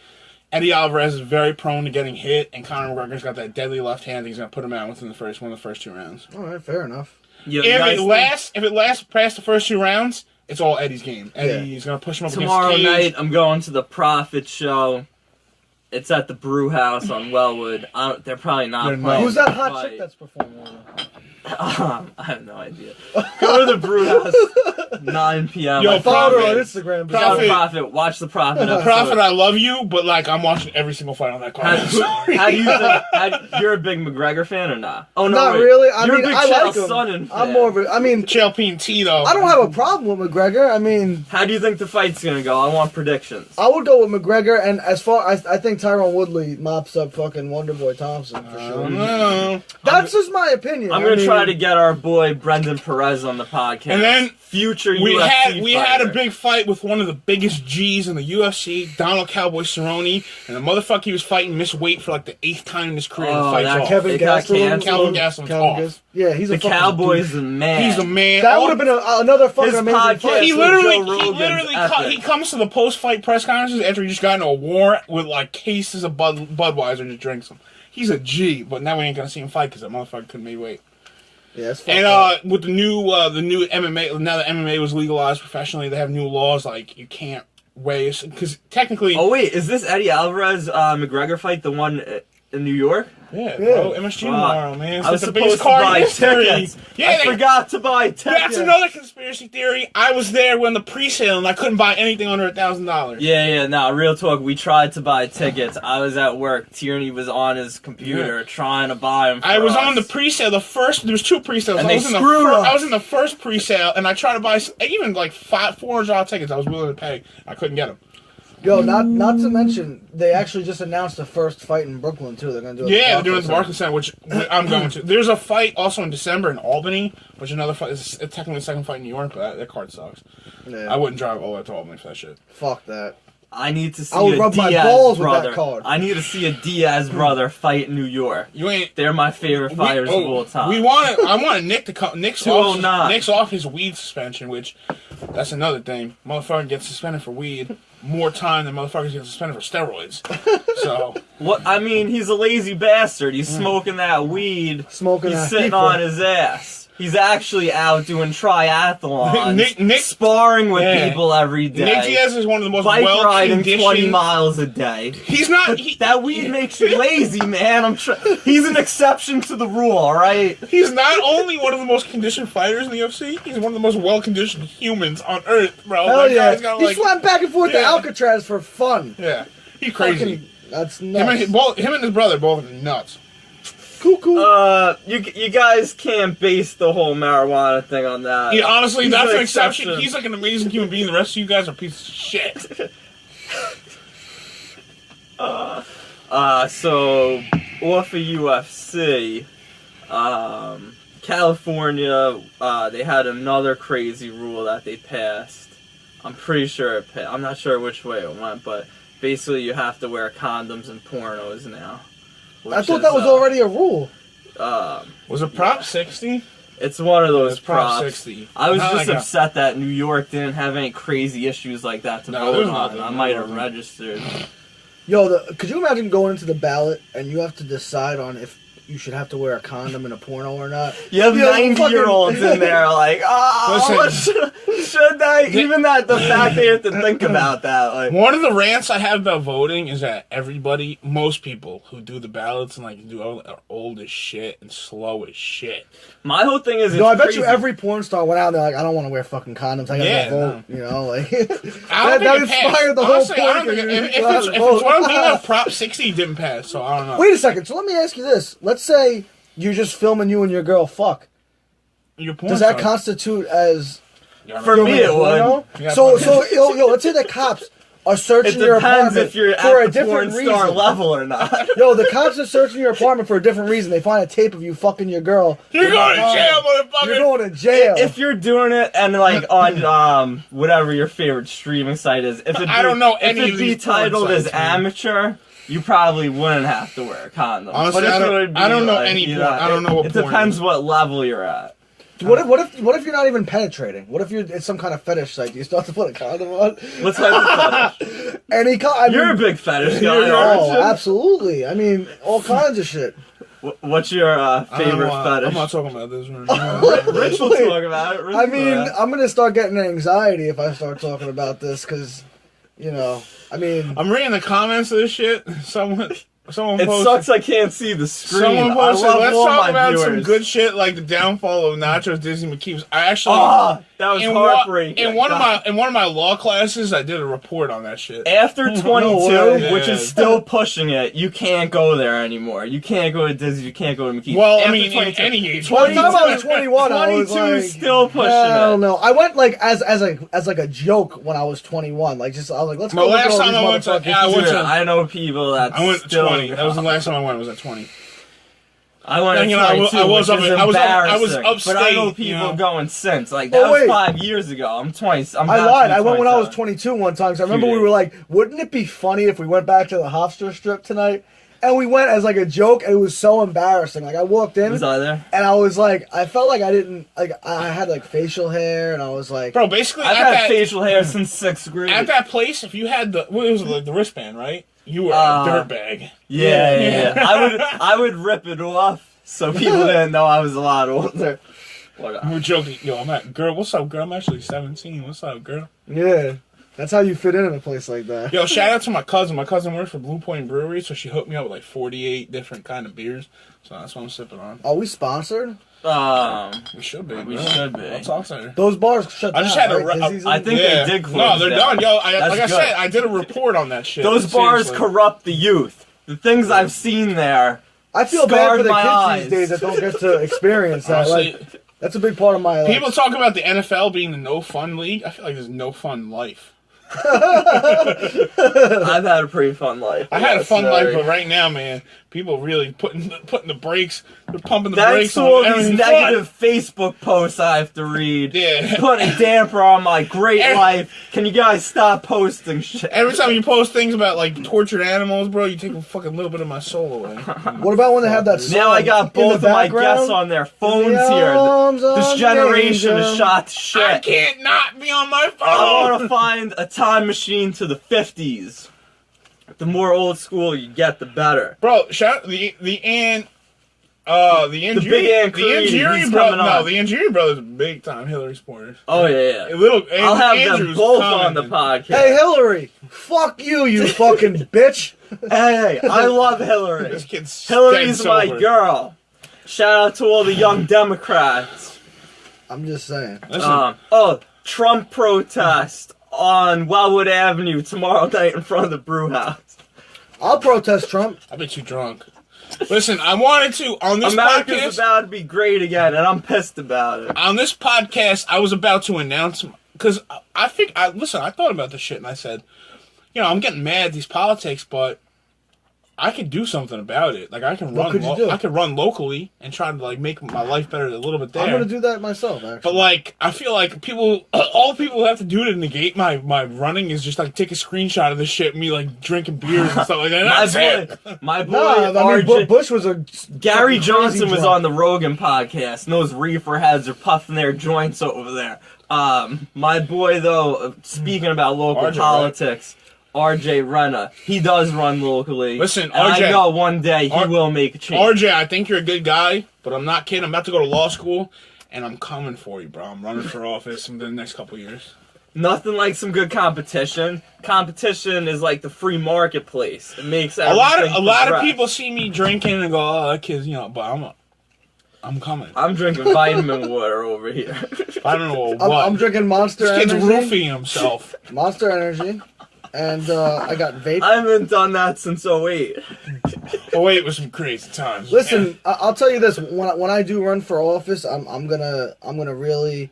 Eddie Alvarez is very prone to getting hit, and Conor McGregor's got that deadly left hand. He's gonna put him out within one of the first 2 rounds. All right, fair enough. You If guys it lasts past the first 2 rounds, it's all Eddie's game. Eddie's gonna push him up tomorrow against Cage. night I'm going to the Profit Show. It's at the Brew House on Wellwood. They're probably not They're not. playing. Who's that the hot fight. chick that's performing? I have no idea. Go to the Brew House 9 p.m. Yo, I Follow her on Prophet. Instagram. Shout out Prophet. Prophet. Watch the Prophet episode. Prophet, I love you, but like I'm watching every single fight on that card. I'm sorry. How do you think? You're a big McGregor fan or not? Oh no, Not wait. really. I You're mean, a big I Chael like him. Sonnen fan. I'm more of a. I mean, Chael P&T though. I don't have a problem with McGregor. I mean, How do you think the fight's gonna go? I want predictions. I would go with McGregor, and as far I think Tyron Woodley mops up fucking Wonderboy Thompson for sure. No. That's just my opinion. I'm gonna I mean, try to get our boy Brendan Perez on the podcast. And then future We UFC had a fighter. big fight with one of the biggest G's in the UFC, Donald Cowboy Cerrone, and the motherfucker he was fighting missed weight for like the 8th time in his career. Oh, The fight's that off. Kevin It got Gastelum. canceled. Calvin Gastelum's off. Yeah, he's The a fucking Cowboy's dude. the man. He's the man. That would have been another fucking His amazing podcast fight. He with literally, Joe Rogan's epic. he comes to the post-fight press conferences after he just got in a war with like cases of Budweiser and just drinks them. He's a G, but now we ain't gonna see him fight because that motherfucker couldn't make weight. Yeah, it's fucked And up. with the new MMA, now that MMA was legalized professionally, they have new laws like you can't weigh because technically. Oh wait, is this Eddie Alvarez McGregor fight the one in New York? Yeah, bro, MSG tomorrow, man. It's I was the supposed biggest to card buy in history. tickets. Yeah, I forgot to buy tickets. That's another conspiracy theory. I was there when the pre-sale and I couldn't buy anything under $1,000. Yeah, no, real talk. We tried to buy tickets. I was at work. Tierney was on his computer trying to buy them. I was on the pre-sale. There was 2 pre-sales. And I they was in the screwed us. I was in the first pre-sale, and I tried to buy even like $400 tickets. I was willing to pay. I couldn't get them. Yo, not to mention, they actually just announced the first fight in Brooklyn too. They're gonna do. Yeah, they're doing it at the Barclays Center, which I'm going to. There's a fight also in December in Albany, which another fight is technically the second fight in New York, but that card sucks. Yeah. I wouldn't drive all the way to Albany for that shit. Fuck that. I need to see I would a rub Diaz my balls with that brother. card. I need to see a Diaz brother fight in New York. You ain't. They're my favorite fighters of all time. I wanted Nick to come. Nick's 209. off his weed suspension, which that's another thing. Motherfucker gets suspended for weed more time than motherfuckers get suspended for steroids. So What I mean, he's a lazy bastard. He's smoking that weed. Smoking He's that sitting FIFA. on his ass. He's actually out doing triathlons, Nick- sparring with Yeah. people every day. Nick Diaz is one of the most bike riding 20 well-conditioned. miles a day. He's not. That weed makes you lazy, man. He's an exception to the rule, all right? He's not only one of the most conditioned fighters in the UFC. He's one of the most well-conditioned humans on earth, bro. Hell That yeah! guy's got, He like, swam back and forth to Yeah. Alcatraz for fun. yeah, he's crazy. Fucking, that's Him nuts. him and his brother both are nuts. Cool. You guys can't base the whole marijuana thing on that. Yeah, honestly, He's that's an an exception. exception. He's like an amazing human being. The rest of you guys are pieces of shit. So off of UFC, California, they had another crazy rule that they passed. I'm pretty sure it passed. I'm not sure which way it went, but basically you have to wear condoms in pornos now. I thought that was already a rule. Was it Prop 60? It's one of those It's Prop props. 60. I was Not just like a- upset that New York didn't have any crazy issues like that to No, vote there's on. nothing. I might have registered. Yo, could you imagine going into the ballot and you have to decide on if you should have to wear a condom in a porno or not? You have Yo, 90-year-olds in there like, Listen. should they? Even that, the fact they have to think about that. Like, One of the rants I have about voting is that most people who do the ballots and like do all are old as shit and slow as shit. my whole thing is, No, I bet crazy. you every porn star went out and they're like, I don't want to wear fucking condoms. I gotta Yeah, go vote. You know, like I that don't think it inspired passed. the whole Honestly, I don't point. think You if still have it's to what vote. I'm thinking of, Prop 60 didn't pass, so I don't know. Wait a second. So let me ask you this. Let's say you're just filming you and your girl fuck. Your porn Does that star. constitute as For me, it would. porno? Yeah, So porno. yo, let's say the cops are It searching your depends apartment if you're for a at the porn different star reason. level or not. Yo, the cops are searching your apartment for a different reason. They find a tape of you fucking your girl. You're going to jail, motherfucker! You're going to jail. If you're doing it and like on whatever your favorite streaming site is, if it I don't know any if it of be these porn titled as sites, man. amateur, you probably wouldn't have to wear a condom. Honestly, But if I don't- it would be, I don't know like, any you porn. I don't know what It porn depends is. what level you're at. what if you're not even penetrating? What if it's some kind of fetish site? Do you still have to put a condom on? What type of fetish? Any kind. You're a big fetish guy, aren't Oh, you? absolutely. I mean, all kinds of shit. What's your favorite fetish? I'm not talking about this right now. Rich will talk about it. Rich I will mean, talk. I'm gonna start getting anxiety if I start talking about this because, you know, I mean, I'm reading the comments of this shit. Someone It posted. sucks I can't see the screen. Someone posted, I love let's all talk my about viewers. some good shit like the downfall of Nachos Disney McKeeves. I actually, Ah, That was in heartbreaking. in one of my law classes, I did a report on that shit. After 22, way. which Yeah. is still pushing it, you can't go there anymore. You can't go to Disney. You can't go to McKee. Well, I After mean, in 22, any age. By the time I 22 was 21, I was 22 like, is still pushing hell it. no. I went like as like a joke when I was 21. Like just I was like, let's My go look at last all time these I went to- motherfuckers. I went Dude, to- I know people that I went to still 20. That was the last time I went. Was at 20. I went at You know, I 22, was which up- is I was embarrassing. upstate, but I know you people know. going since. Like, Oh, that was wait. 5 years ago. I'm 20. I'm I about to lied. be I went when I was 27. 22 one time. So I remember we Dude. were like, wouldn't it be funny if we went back to the Hofstra strip tonight? And we went as like a joke, and it was so embarrassing. Like I walked in, Was I there? and I was like, I felt like I didn't like. I had like facial hair, and I was like, Bro, basically, I've at had that, facial hair since 6th grade. at that place, if you had the, what was it, like the wristband, right? You were a dirtbag. Yeah. I would rip it off so people didn't know I was a lot older. We were joking. Yo, I'm at, girl, what's up, girl? I'm actually 17. What's up, girl? yeah, that's how you fit in a place like that. Yo, shout out to my cousin. My cousin works for Blue Point Brewery, so she hooked me up with like 48 different kind of beers. So that's what I'm sipping on. Are we sponsored? We should be. We bro. should be. I'll talk to her. Those bars shut I down. just had to right? re- Dizzy's I in? think Yeah. they did close No, they're down. done. Yo, That's like I good. said, I did a report on that shit. Those bars Seriously. corrupt the youth. The things I've seen there. I feel bad scarred for the my kids eyes. these days that don't get to experience that. Honestly, Like that's a big part of my life. people talk about the NFL being the no fun league. I feel like there's no fun life. I've had a pretty fun life. I had a Yes, fun life, sorry. but right now, man, people really putting the brakes. They're pumping the Thanks brakes to on all these everything negative Facebook posts I have to read. Yeah. Putting a damper on my great life. Can you guys stop posting shit? Every time you post things about like tortured animals, bro, you take a fucking little bit of my soul away. What about when they have that song Now I got in both the of my background? guests on their phones In the here. arms of This an generation angel. is shot to I shit. can't not be on my phone. I want to find a time machine to the 50s. The more old school you get, the better. Bro, shout the Ann. The big Ann the Creedy, Angieri he's brother. coming No, on. the Angieri brothers are big time Hillary supporters. Oh, yeah. A little. I'll have them Andrew's both on the commenting. podcast. Hey Hillary, fuck you, you fucking bitch. Hey, I love Hillary. This kid's Hillary's dead my sober. girl. Shout out to all the young Democrats. I'm just saying. Listen, Trump protest on Wildwood Avenue tomorrow night in front of the brew house. I'll protest Trump. I've been too drunk. Listen, I wanted to on this America's podcast. about to be great again, and I'm pissed about it. On this podcast, I was about to announce because I think I thought about this shit and I said, you know, I'm getting mad at these politics, but I could do something about it. Like I can What run. could you do? I could run locally and try to like make my life better a little bit there. I'm gonna do that myself, actually. But like, I feel like people, all people have to do to negate my running is just like take a screenshot of this shit, me like drinking beers and stuff like that. That's it. My boy, nah, I mean, RJ Bush was a Gary fucking Johnson crazy was drunk. on the Rogan podcast, and those reefer heads are puffing their joints over there. My boy, though, speaking about local RJ, politics, RJ Renna, he does run locally. Listen, and I RJ know one day he will make a change. RJ, I think you're a good guy, but I'm not kidding. I'm about to go to law school, and I'm coming for you, bro. I'm running for office in the next couple years. Nothing like some good competition. Competition is like the free marketplace. It makes A lot of progress. people see me drinking and go, "Oh, that kid's," you know, but I'm coming. I'm drinking vitamin water over here. I don't know what. I'm drinking Monster This kid's Energy. roofing himself. Monster Energy. And I got vape. I haven't done that since 08. Oh wait, it was some crazy times. Listen, I'll tell you this: when I do run for office, I'm gonna really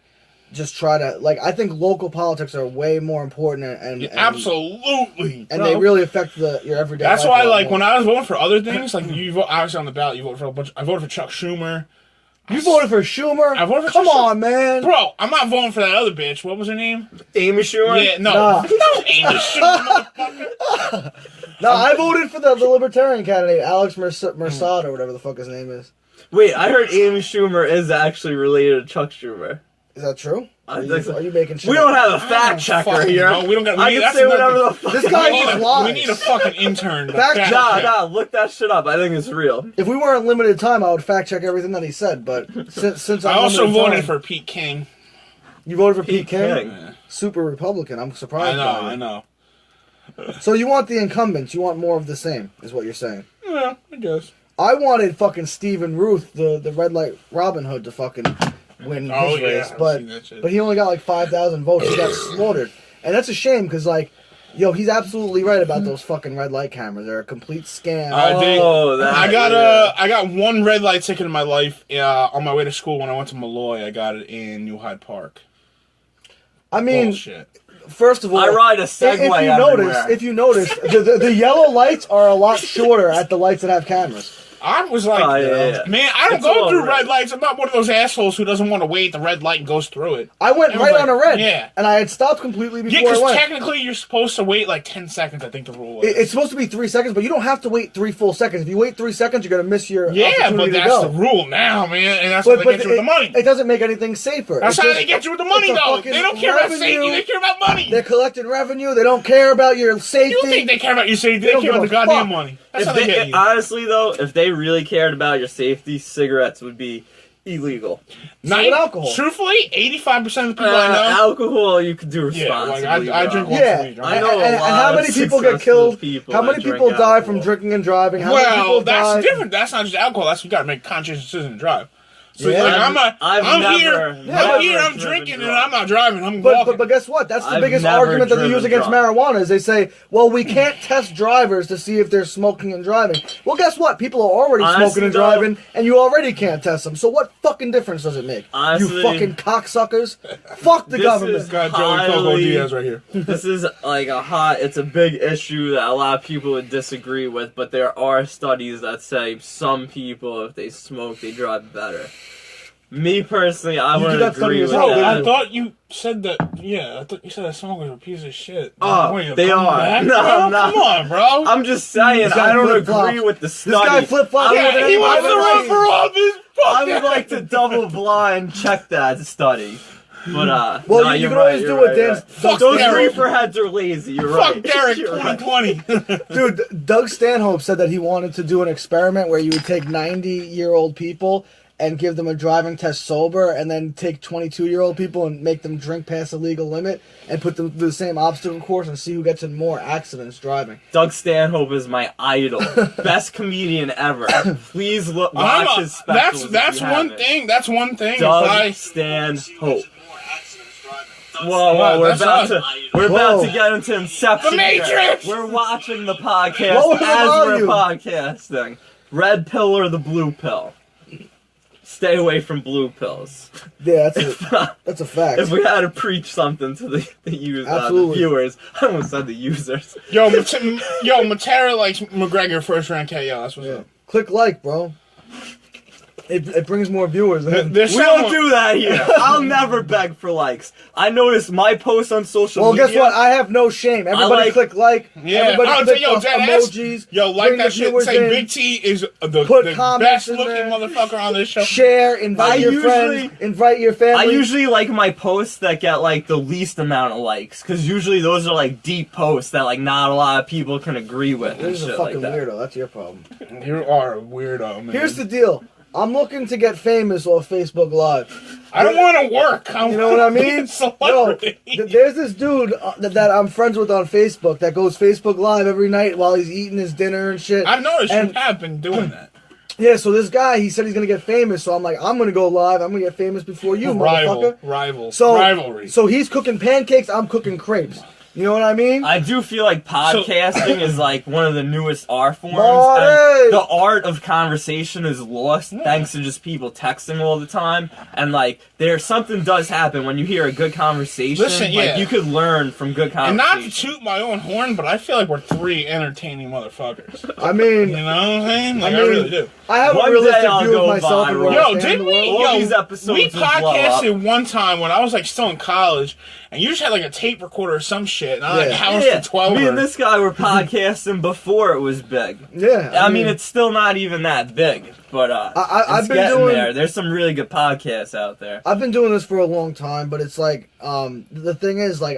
just try to like. I think local politics are way more important, and absolutely, and bro. they really affect your everyday. That's life why, a lot like, more. when I was voting for other things, like you vote obviously on the ballot, you vote for a bunch. I voted for Chuck Schumer. You voted for Schumer. I voted for Come Chuck Schumer. on, man. Bro, I'm not voting for that other bitch. What was her name? Amy Schumer? Yeah, no, Nah. no, Amy Schumer, motherfucker. No, I voted for the Libertarian candidate, Alex Mersad, or whatever the fuck his name is. Wait, I heard Amy Schumer is actually related to Chuck Schumer. Is that true? I Are think so. you making shit We up? don't have a I don't fact checker fucking here. know. We don't got. I we, can that's say whatever another- the fuck. This guy we need just a- lies. We need a fucking intern. to Fact- fact Nah, check. nah, look that shit up. I think it's real. If we weren't limited time, I would fact check everything that he said. But since I I'm also limited voted time- for Pete King. You voted for Pete King? King. Yeah. Super Republican. I'm I surprised. know, by it. I know. So you want the incumbents? You want more of the same? Is what you're saying? Yeah, I guess. I wanted fucking Stephen Ruth, the Red Light Robin Hood, to fucking win Oh, his yeah, race, I've but seen that shit. he only got like 5,000 votes. He got slaughtered, and that's a shame because like. Yo, he's absolutely right about those fucking red light cameras. They're a complete scam. I got one red light ticket in my life on my way to school when I went to Malloy. I got it in New Hyde Park. I mean, Bullshit. First of all, I ride a Segway if you notice, the yellow lights are a lot shorter at the lights that have cameras. I was like, man, I don't go through red lights. I'm not one of those assholes who doesn't want to wait the red light and goes through it. I went right on a red. Yeah. And I had stopped completely before I went. Yeah, went. because technically you're supposed to wait like 10 seconds, I think the rule is. It's supposed to be 3 seconds, but you don't have to wait 3 full seconds. If you wait 3 seconds, you're going to miss your opportunity to go. That's the rule now, man. And that's how they get you with the money. It doesn't make anything safer. That's how they get you with the money, though. They don't care about safety. They care about money. They're collecting revenue. They don't care about your safety. You think they care about your safety? They care about the goddamn money. That's how they get you. Honestly, though, if they really cared about your safety, cigarettes would be illegal. Not with alcohol. Truthfully, 85% of the people I know. Alcohol, you could do responsibly. Yeah, I drink once a week. I know and how many people get killed? How many people die from drinking and driving? How many people die? That's different. That's not just alcohol. That's you got to make a conscious decision to drive. So yeah, like, I'm here, I'm drinking, and I'm not driving. I'm walking. But guess what? That's the biggest argument that they use against marijuana is they say, well, we can't test drivers to see if they're smoking and driving. Well, guess what? People are already smoking and driving, and you already can't test them. So what fucking difference does it make? Honestly, you fucking cocksuckers. Fuck the government. Got Joey Coco Diaz right here. This is like it's a big issue that a lot of people would disagree with, but there are studies that say some people, if they smoke, they drive better. Me personally, I wouldn't agree with that. I thought you said that. Yeah, I thought you said that smokers are a piece of shit. Oh, they are. Back, no, come on, bro. I'm just saying, I don't agree with the study. This guy flip-flops. Yeah, he wants to run for office. I would like to double blind check that study. But well, no, you can always do what Dan. Those reefer heads are lazy. You're right. Fuck Derek, 2020. Dude, Doug Stanhope said that he wanted to do an experiment where you would take 90-year-old people and give them a driving test sober, and then take 22-year-old people and make them drink past the legal limit, and put them through the same obstacle course and see who gets in more accidents driving. Doug Stanhope is my idol, best comedian ever. Please watch his specials. That's one thing. That's one thing. Doug Stanhope. Whoa, we're about to get into Inception. The Matrix! We're watching the podcast as we're podcasting. Red pill or the blue pill? Stay away from blue pills. Yeah, that's a fact. If we had to preach something to the viewers, I almost said the users. Yo, Matera likes McGregor first round KO. That's what's up. Click like, bro. It brings more viewers. We don't do that here. I'll never beg for likes. I noticed my posts on social media. Well, guess what? I have no shame. Everybody click like. Yeah. Everybody click emojis. Yo, like that shit. Say BigT is the best looking motherfucker on this show. Share. Invite your friends. Invite your family. I usually like my posts that get like the least amount of likes, because usually those are like deep posts that like not a lot of people can agree with. This is a fucking weirdo. That's your problem. You are a weirdo, man. Here's the deal. I'm looking to get famous off Facebook Live. I don't want to work. You know what I mean? Celebrity. Yo, there's this dude that I'm friends with on Facebook that goes Facebook Live every night while he's eating his dinner and shit. I've noticed you have been doing that. Yeah, so this guy, he said he's going to get famous, so I'm like, I'm going to go live. I'm going to get famous before you, motherfucker. Rivalry. So he's cooking pancakes, I'm cooking crepes. You know what I mean? I do feel like podcasting is like one of the newest art forms. And the art of conversation is lost thanks to just people texting all the time. And like, something does happen when you hear a good conversation. Listen, like, you could learn from good conversation. And not to toot my own horn, but I feel like we're 3 entertaining motherfuckers. I mean, you know what I'm saying? Like, I really do. I have a realistic view of myself. Yo, didn't we? All these episodes we podcasted one time when I was like still in college, and you just had like a tape recorder or some shit, and I like housed the 12. Me and this guy were podcasting before it was big. Yeah, I mean, it's still not even that big, but I've been getting there. There's some really good podcasts out there. I've been doing this for a long time, but it's like the thing is like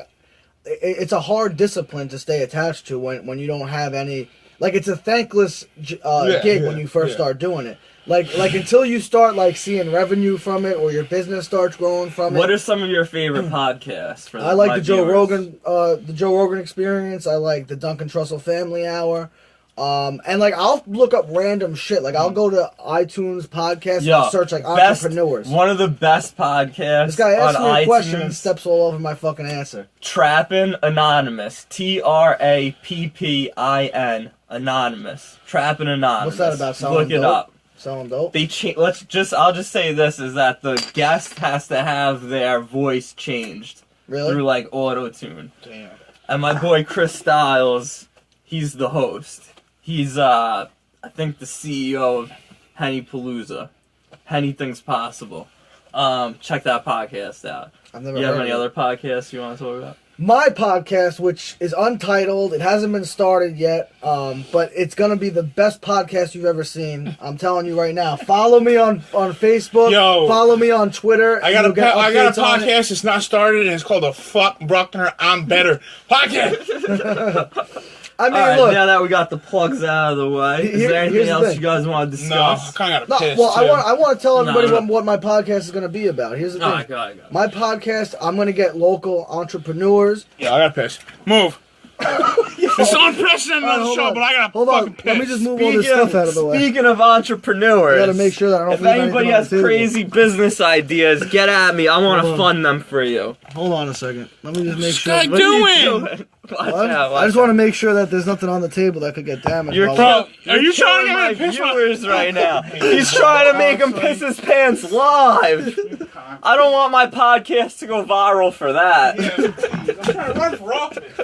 it's a hard discipline to stay attached to when you don't have any. Like, it's a thankless gig when you first start doing it. Like until you start like seeing revenue from it, or your business starts growing from it. What are some of your favorite podcasts? I like the Joe Rogan Experience. I like the Duncan Trussell Family Hour. And like I'll look up random shit. Like I'll go to iTunes podcast Yo, and search like best- entrepreneurs. One of the best podcasts This guy asks on me a iTunes. question and steps all over my fucking answer. Trappin' Anonymous. TRAPPIN Anonymous. Trappin' Anonymous. What's that about? Selling Look it dope? up. Selling dope? I'll just say this is that the guest has to have their voice changed Really? through like auto tune. Damn. And my boy Chris Styles, he's the host. He's I think the CEO of Henny Palooza. Anything's possible. Check that podcast out. I've never You have heard any of it. other podcasts you want to talk about? My podcast, which is untitled, it hasn't been started yet, but it's gonna be the best podcast you've ever seen. I'm telling you right now. Follow me on Facebook. Yo. Follow me on Twitter. I got a updates on it. podcast. It's not started, and it's called the Fuck Bruckner I'm Better podcast. I mean, All right, look. now that we got the plugs out of the way, is Here- there here's anything the else thing. you guys want to No, I discuss? kind of got No, to piss. well, too. I want to tell everybody No. what my podcast is going to be about. Here's the thing. All right, go ahead. My podcast, I'm going to get local entrepreneurs. Yeah, I got to piss. Move. It's unprecedented on the Hold show, on. but I got to Hold fucking on. piss. Let me just move all this stuff out of the way. Speaking of entrepreneurs, I got to make sure that I don't if leave anybody anything has on the table. crazy business ideas, get at me. I want Hold to on. fund them for you. Hold on a second. Let me just make sure. guy What are you doing? doing? Watch What? out, watch I just out. want to make sure that there's nothing on the table that could get damaged. You're, while Bro, kill- are you trying to killing get me my to piss my- viewers right now? He's trying to make him piss his pants live. I don't want my podcast to go viral for that. Yeah, I'm trying to run for office.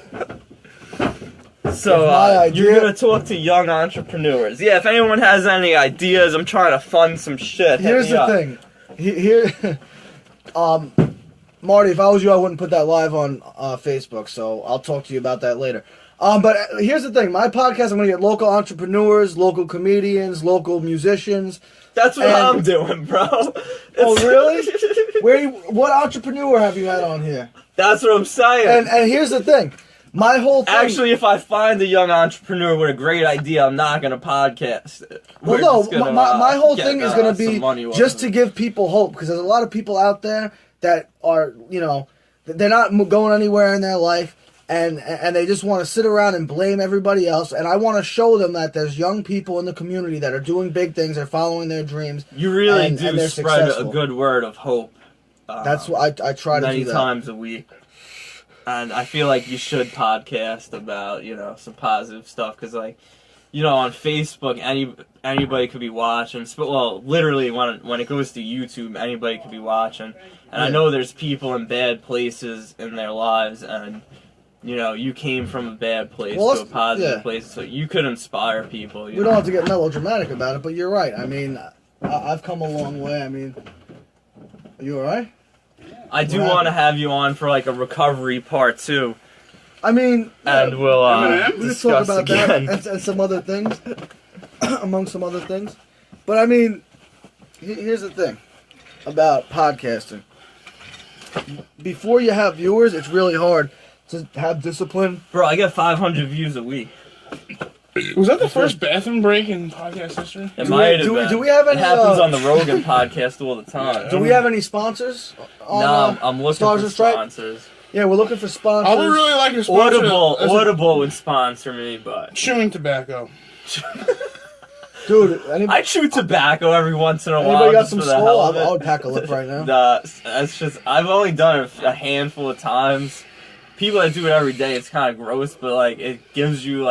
So My idea- you're gonna talk to young entrepreneurs. Yeah, if anyone has any ideas, I'm trying to fund some shit. hit Here's me the up. thing. Here, Marty, if I was you, I wouldn't put that live on Facebook. So I'll talk to you about that later. But here's the thing. My podcast, I'm going to get local entrepreneurs, local comedians, local musicians. That's what And- I'm doing, bro. Oh, It's- really? What entrepreneur have you had on here? That's what I'm saying. And here's the thing. My whole thing. Actually, if I find a young entrepreneur with a great idea, I'm not gonna podcast it. well, We're no, just gonna, my whole get, thing is going to some be money off just of to it. give people hope, because there's a lot of people out there that are, they're not going anywhere in their life, and they just want to sit around and blame everybody else. And I want to show them that there's young people in the community that are doing big things, they're following their dreams. You really and do they're spread successful. a good word of hope. That's what I try to many do that. times a week. And I feel like you should podcast about, some positive stuff. Because, on Facebook, anybody could be watching. Well, literally, when it goes to YouTube, anybody could be watching. And I Yeah. know there's people in bad places in their lives. And, you came from a bad place Well, to a positive yeah. place. So you could inspire people. We don't have to get melodramatic about it, but you're right. I mean, I've come a long way. I mean, are you all right? I do What want to happened? have you on for, a recovery part 2. I mean, And we'll Eminem? we just talk discuss about again. that and some other things, among some other things. But I mean, here's the thing about podcasting. Before you have viewers, it's really hard to have discipline. Bro, I get 500 views a week. Was that the first bathroom break in podcast history? It Do might we- have do we- been. do we have any, It happens uh, on the Rogan podcast all the time. Do we have any sponsors? On, No, I'm looking Stars for and Stripes? sponsors. Yeah, we're looking for sponsors. I would really like to sponsor Audible would sponsor me, but chewing tobacco. Dude, anybody, I chew tobacco every once in a while. anybody got just some for the hell skull? of I it. would pack a lip right now. It's just I've only done it a handful of times. People that do it every day, it's kind of gross, but it gives you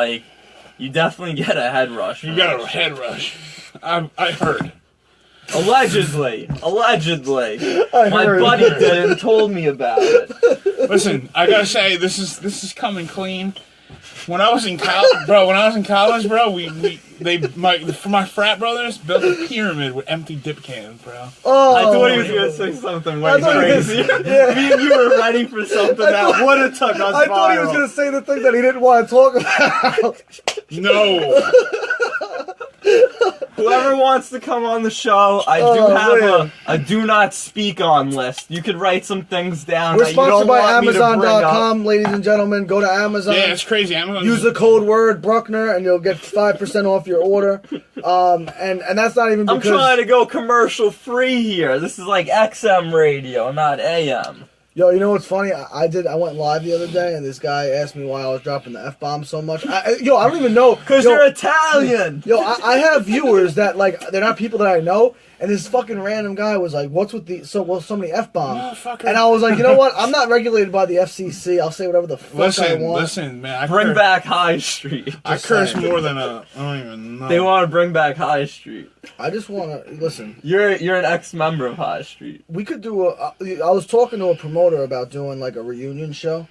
you definitely get a head rush. You got a head rush. I heard. Allegedly. I My heard. buddy did it and told me about it. Listen, I gotta say this is coming clean. When I was in college, bro, for my frat brothers built a pyramid with empty dip cans, bro. Oh, I thought he was gonna say something way I thought he was- crazy. yeah. Me and you were ready for something that would have took us I thought he was viral. going to say the thing that he didn't want to talk about. No. Whoever wants to come on the show, I do Oh, have man. a do not speak on list. You could write some things down We're that you don't sponsored by want me to bring up. Amazon.com, ladies and gentlemen. Go to Amazon. Yeah, it's crazy. Amazon. Use the code word Bruckner and you'll get 5% off your order. And that's not even I'm because trying to go commercial free here. This is like XM radio, not AM. Yo, you know what's funny? I went live the other day, and this guy asked me why I was dropping the F-bomb so much. I don't even know. Because you're Italian! Yo, I have viewers that, like, they're not people that I know, and this fucking random guy was like, what's with so many F-bombs? And I was like, you know what? I'm not regulated by the FCC. I'll say whatever the fuck I want. Listen, man. Bring back High Street. I curse more than I don't even know. They want to bring back High Street. I just want to, listen. You're an ex-member of High Street. We could do I was talking to a promoter about doing, like, a reunion show.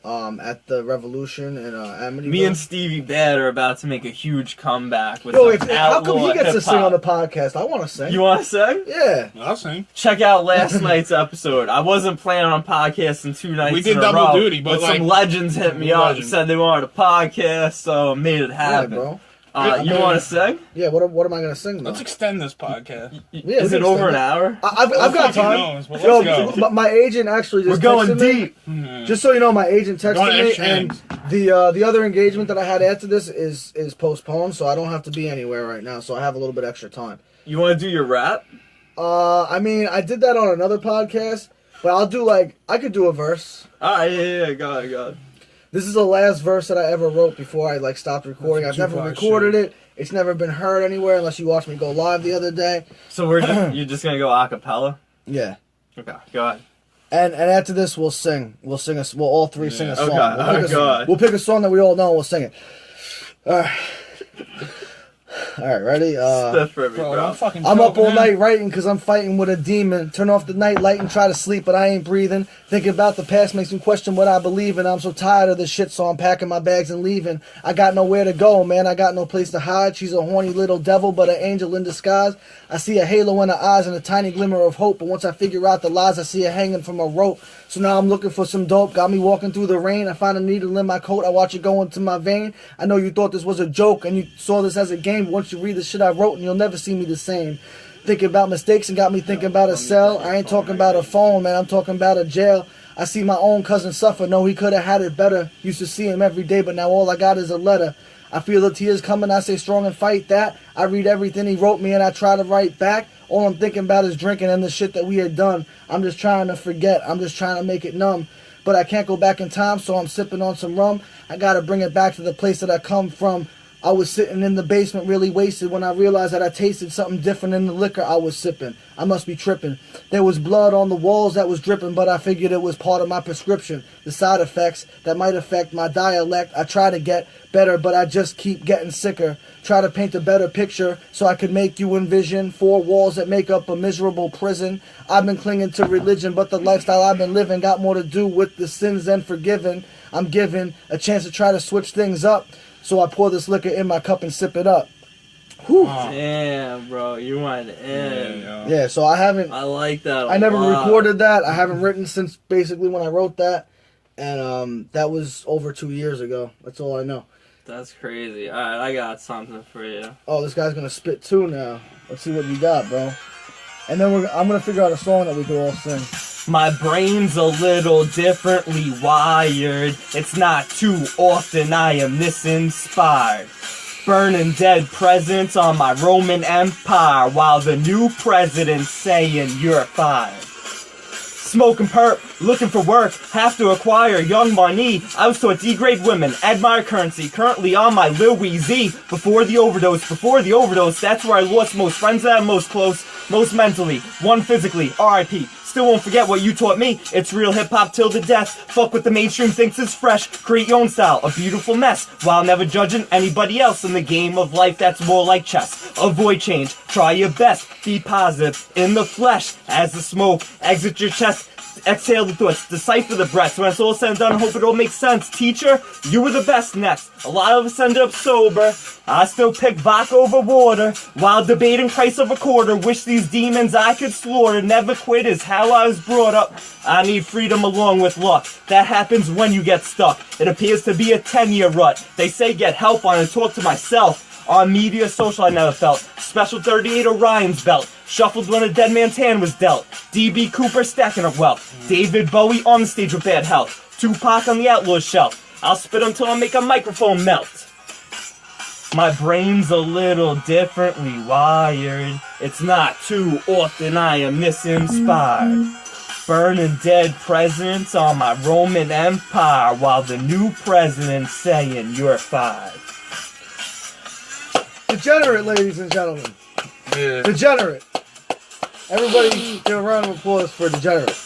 At the Revolution in Amityville. Me and Stevie Bad are about to make a huge comeback with how come he gets to sing on the podcast? I want to sing. You want to sing? Yeah. I'll sing. Check out last night's episode. I wasn't planning on podcasting 2 nights We did in a double row, duty, but like, some legends hit me up and said they wanted a podcast, so I made it happen. Yeah, bro. You want to sing? Yeah, what am I going to sing, though? Let's extend this podcast. Yeah, Is it over an hour? I've got time. Knows, let's go. My agent actually just We're going texted deep. me. Just so you know, my agent texted me, and the other engagement that I had after this is postponed, so I don't have to be anywhere right now, so I have a little bit extra time. You want to do your rap? I mean, I did that on another podcast, but I'll do, I could do a verse. Alright, yeah, go ahead. This is the last verse that I ever wrote before I stopped recording. I've never recorded it. It's never been heard anywhere unless you watched me go live the other day. So you're just gonna go a cappella? Yeah. Okay, go ahead. And after this we'll sing. We'll all three sing a song. Okay. We'll pick a song that we all know and we'll sing it. Alright, ready? I'm up all night writing because I'm fighting with a demon. Turn off the night light and try to sleep, but I ain't breathing. Thinking about the past makes me question what I believe in. I'm so tired of this shit, so I'm packing my bags and leaving. I got nowhere to go, man. I got no place to hide. She's a horny little devil, but an angel in disguise. I see a halo in her eyes and a tiny glimmer of hope, but once I figure out the lies, I see her hanging from a rope. So now I'm looking for some dope. Got me walking through the rain. I find a needle in my coat. I watch it go into my vein. I know you thought this was a joke and you saw this as a game, but once you read the shit I wrote, and you'll never see me the same. Thinking about mistakes and got me thinking about a cell. I ain't talking about a phone, man. I'm talking about a jail. I see my own cousin suffer. No, he could have had it better. Used to see him every day, but now all I got is a letter. I feel the tears coming. I say strong and fight that. I read everything he wrote me and I try to write back. All I'm thinking about is drinking and the shit that we had done. I'm just trying to forget. I'm just trying to make it numb. But I can't go back in time, so I'm sipping on some rum. I gotta bring it back to the place that I come from. I was sitting in the basement really wasted when I realized that I tasted something different in the liquor I was sipping. I must be tripping. There was blood on the walls that was dripping, but I figured it was part of my prescription. The side effects that might affect my dialect. I try to get better, but I just keep getting sicker. Try to paint a better picture so I could make you envision 4 walls that make up a miserable prison. I've been clinging to religion, but the lifestyle I've been living got more to do with the sins than forgiven. I'm given a chance to try to switch things up. So I pour this liquor in my cup and sip it up. Whew. Damn, bro, you went in. Yeah, so I haven't... I like that I never recorded that. I haven't written since basically when I wrote that. And that was over 2 years ago. That's all I know. That's crazy. Alright, I got something for you. Oh, this guy's going to spit too now. Let's see what you got, bro. And then I'm going to figure out a song that we could all sing. My brain's a little differently wired. It's not too often I am this inspired. Burning dead presents on my Roman Empire while the new president's saying you're fired. Smoking perp, looking for work, have to acquire young money. I was taught degrade women, admire currency. Currently on my Louis Z. Before the overdose, that's where I lost most friends that I'm most close. Most mentally, one physically, R.I.P. Still won't forget what you taught me. It's real hip-hop till the death. Fuck what the mainstream thinks is fresh. Create your own style, a beautiful mess, while never judging anybody else in the game of life that's more like chess. Avoid change, try your best, be positive in the flesh. As the smoke exits your chest, exhale the thoughts, decipher the breaths. When it's all said and done, hope it all makes sense. Teacher, you were the best next. A lot of us ended up sober. I still pick vodka over water while debating price of a quarter. Wish these demons I could slaughter. Never quit is how I was brought up. I need freedom along with luck. That happens when you get stuck. It appears to be a 10-year rut. They say get help on and talk to myself. On media social I never felt. Special 38 Orion's belt. Shuffled when a dead man's hand was dealt. D.B. Cooper stacking up wealth. David Bowie on the stage with bad health. Tupac on the outlaw's shelf. I'll spit until I make a microphone melt. My brain's a little differently wired. It's not too often I am this inspired. Burning dead presidents on my Roman Empire while the new president's saying you're fired. Degenerate, ladies and gentlemen. Yeah. Degenerate. Everybody give a round of applause for Degenerate.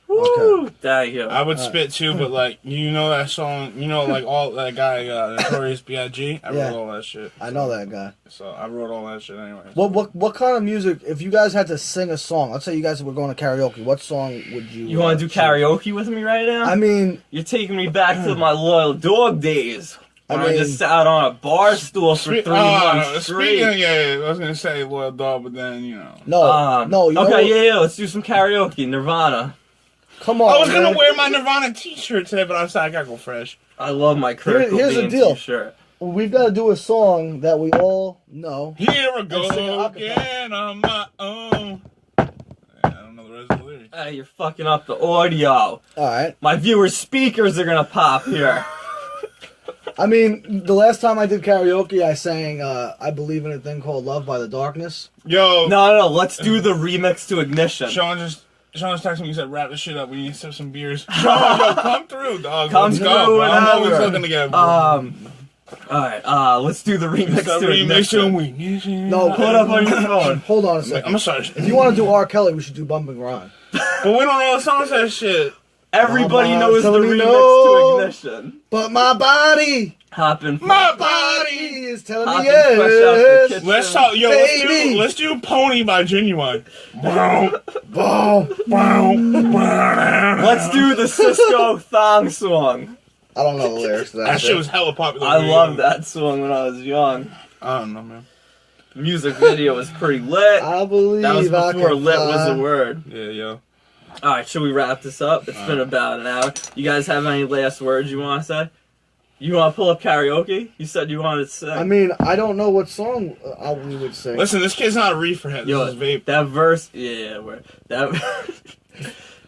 Woo! There you go. I would spit too, but like, you know that song, you know, like all that guy, Notorious B.I.G. I Yeah. wrote all that shit. I know that guy. So I wrote all that shit anyway. What kind of music, if you guys had to sing a song, let's say you guys were going to karaoke, what song would you... You want to do karaoke with me right now? I mean... You're taking me back to my loyal dog days. When I mean- just sat on a bar stool for 3 months straight. Speaking, yeah, I was gonna say Loyal Dog, but then, you know. No, you know okay, what? yeah, let's do some karaoke. Nirvana. Come on, I was gonna man. wear my Nirvana t-shirt today, but I said I gotta go fresh. I love my Kurt Here's the Cobain deal. t-shirt. We've got to do a song that we all know. Here I And sing it go a cappella. again on my own. Yeah, I don't know the rest of the lyrics. Hey, you're fucking up the audio. All right. My viewers' speakers are gonna pop here. I mean, the last time I did karaoke, I sang I Believe in a Thing Called Love by The Darkness. Yo, No, let's do the remix to Ignition. Sean just texted me. He said, "Wrap this shit up. We need to sip some beers." Sean, yo, come through, dog. Come Let's through go, bro. I'm always whenever. looking to get. Alright, let's do the remix to Ignition. No, Pull it up on your phone. Hold on a second. I'm sorry, If you want to do R. Kelly, we should do Bump and Grind. but we don't know the songs that shit. Everybody Mama knows the telling me remix no. to Ignition. But my body, Hopping My body body. is telling me Hopping fresh out the yes. kitchen. Let's talk. Yo, Baby. let's do Pony by Genuine. Bow, Oh, bow, bow. Let's do the Cisco Thong song. I don't know the lyrics to that. That shit was hella popular. I when we were loved young. that song when I was young. I don't know, man. The music video was pretty lit. I believe That was I before can lit was a fly. word. Yeah, yo. Alright, should we wrap this up? It's been about an hour. You guys have any last words you want to say? You want to pull up karaoke? You said you wanted to sing. I mean, I don't know what song we would sing. Listen, this kid's not a reefer head. This Yo, is vape. that verse, that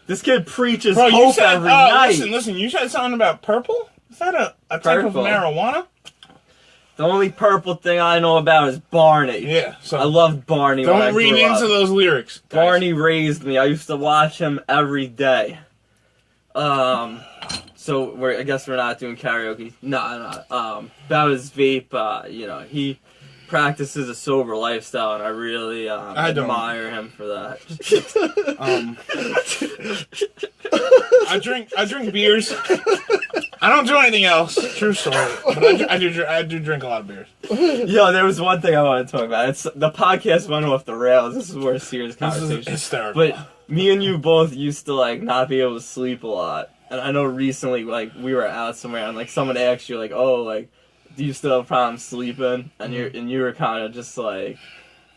this kid preaches Bro, you hope said, every night. listen, you said something about purple? Is that a type of Purple. marijuana? The only purple thing I know about is Barney. Yeah, so I loved Barney when I don't read grew into up. those lyrics. guys. Barney raised me. I used to watch him every day. So I guess we're not doing karaoke. No. About his vape, he practices a sober lifestyle, and I really I don't. admire him for that. I drink beers. I don't do anything else. True story. But I do drink a lot of beers. Yo, there was one thing I want to talk about. It's the podcast went off the rails. This is where a serious This is conversation. hysterical. But me and you both used to not be able to sleep a lot. And I know recently we were out somewhere and someone asked you do you still have problems sleeping? And you were kind of just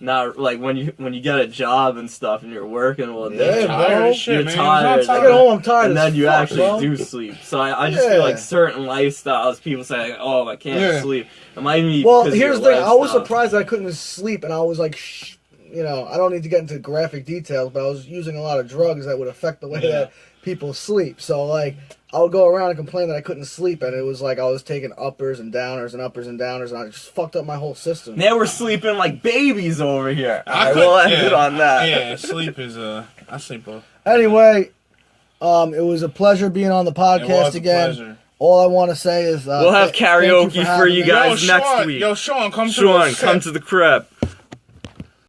not when you get a job and stuff and you're working all day. Yeah, tired bro. as shit, You're man. tired. I get home, I'm tired And as then you fuck, actually bro. do sleep. So I just feel Yeah. certain lifestyles, people say, oh, I can't Yeah. sleep. It might be Well, because of here's the your thing. I was lifestyle. surprised that I couldn't sleep, and I was like, shh. I don't need to get into graphic details, but I was using a lot of drugs that would affect the way Yeah. that people sleep. So, I would go around and complain that I couldn't sleep, and it was like I was taking uppers and downers and uppers and downers, and I just fucked up my whole system. Now we're sleeping like babies over here. I Alright, could- we'll end yeah. it on that. Yeah, sleep is I sleep both. Anyway, it was a pleasure being on the It podcast was a again. pleasure. All I want to say is We'll have thank you karaoke for having you me. guys next Sean, week. Yo, Sean, come Sean, to the come to the crib.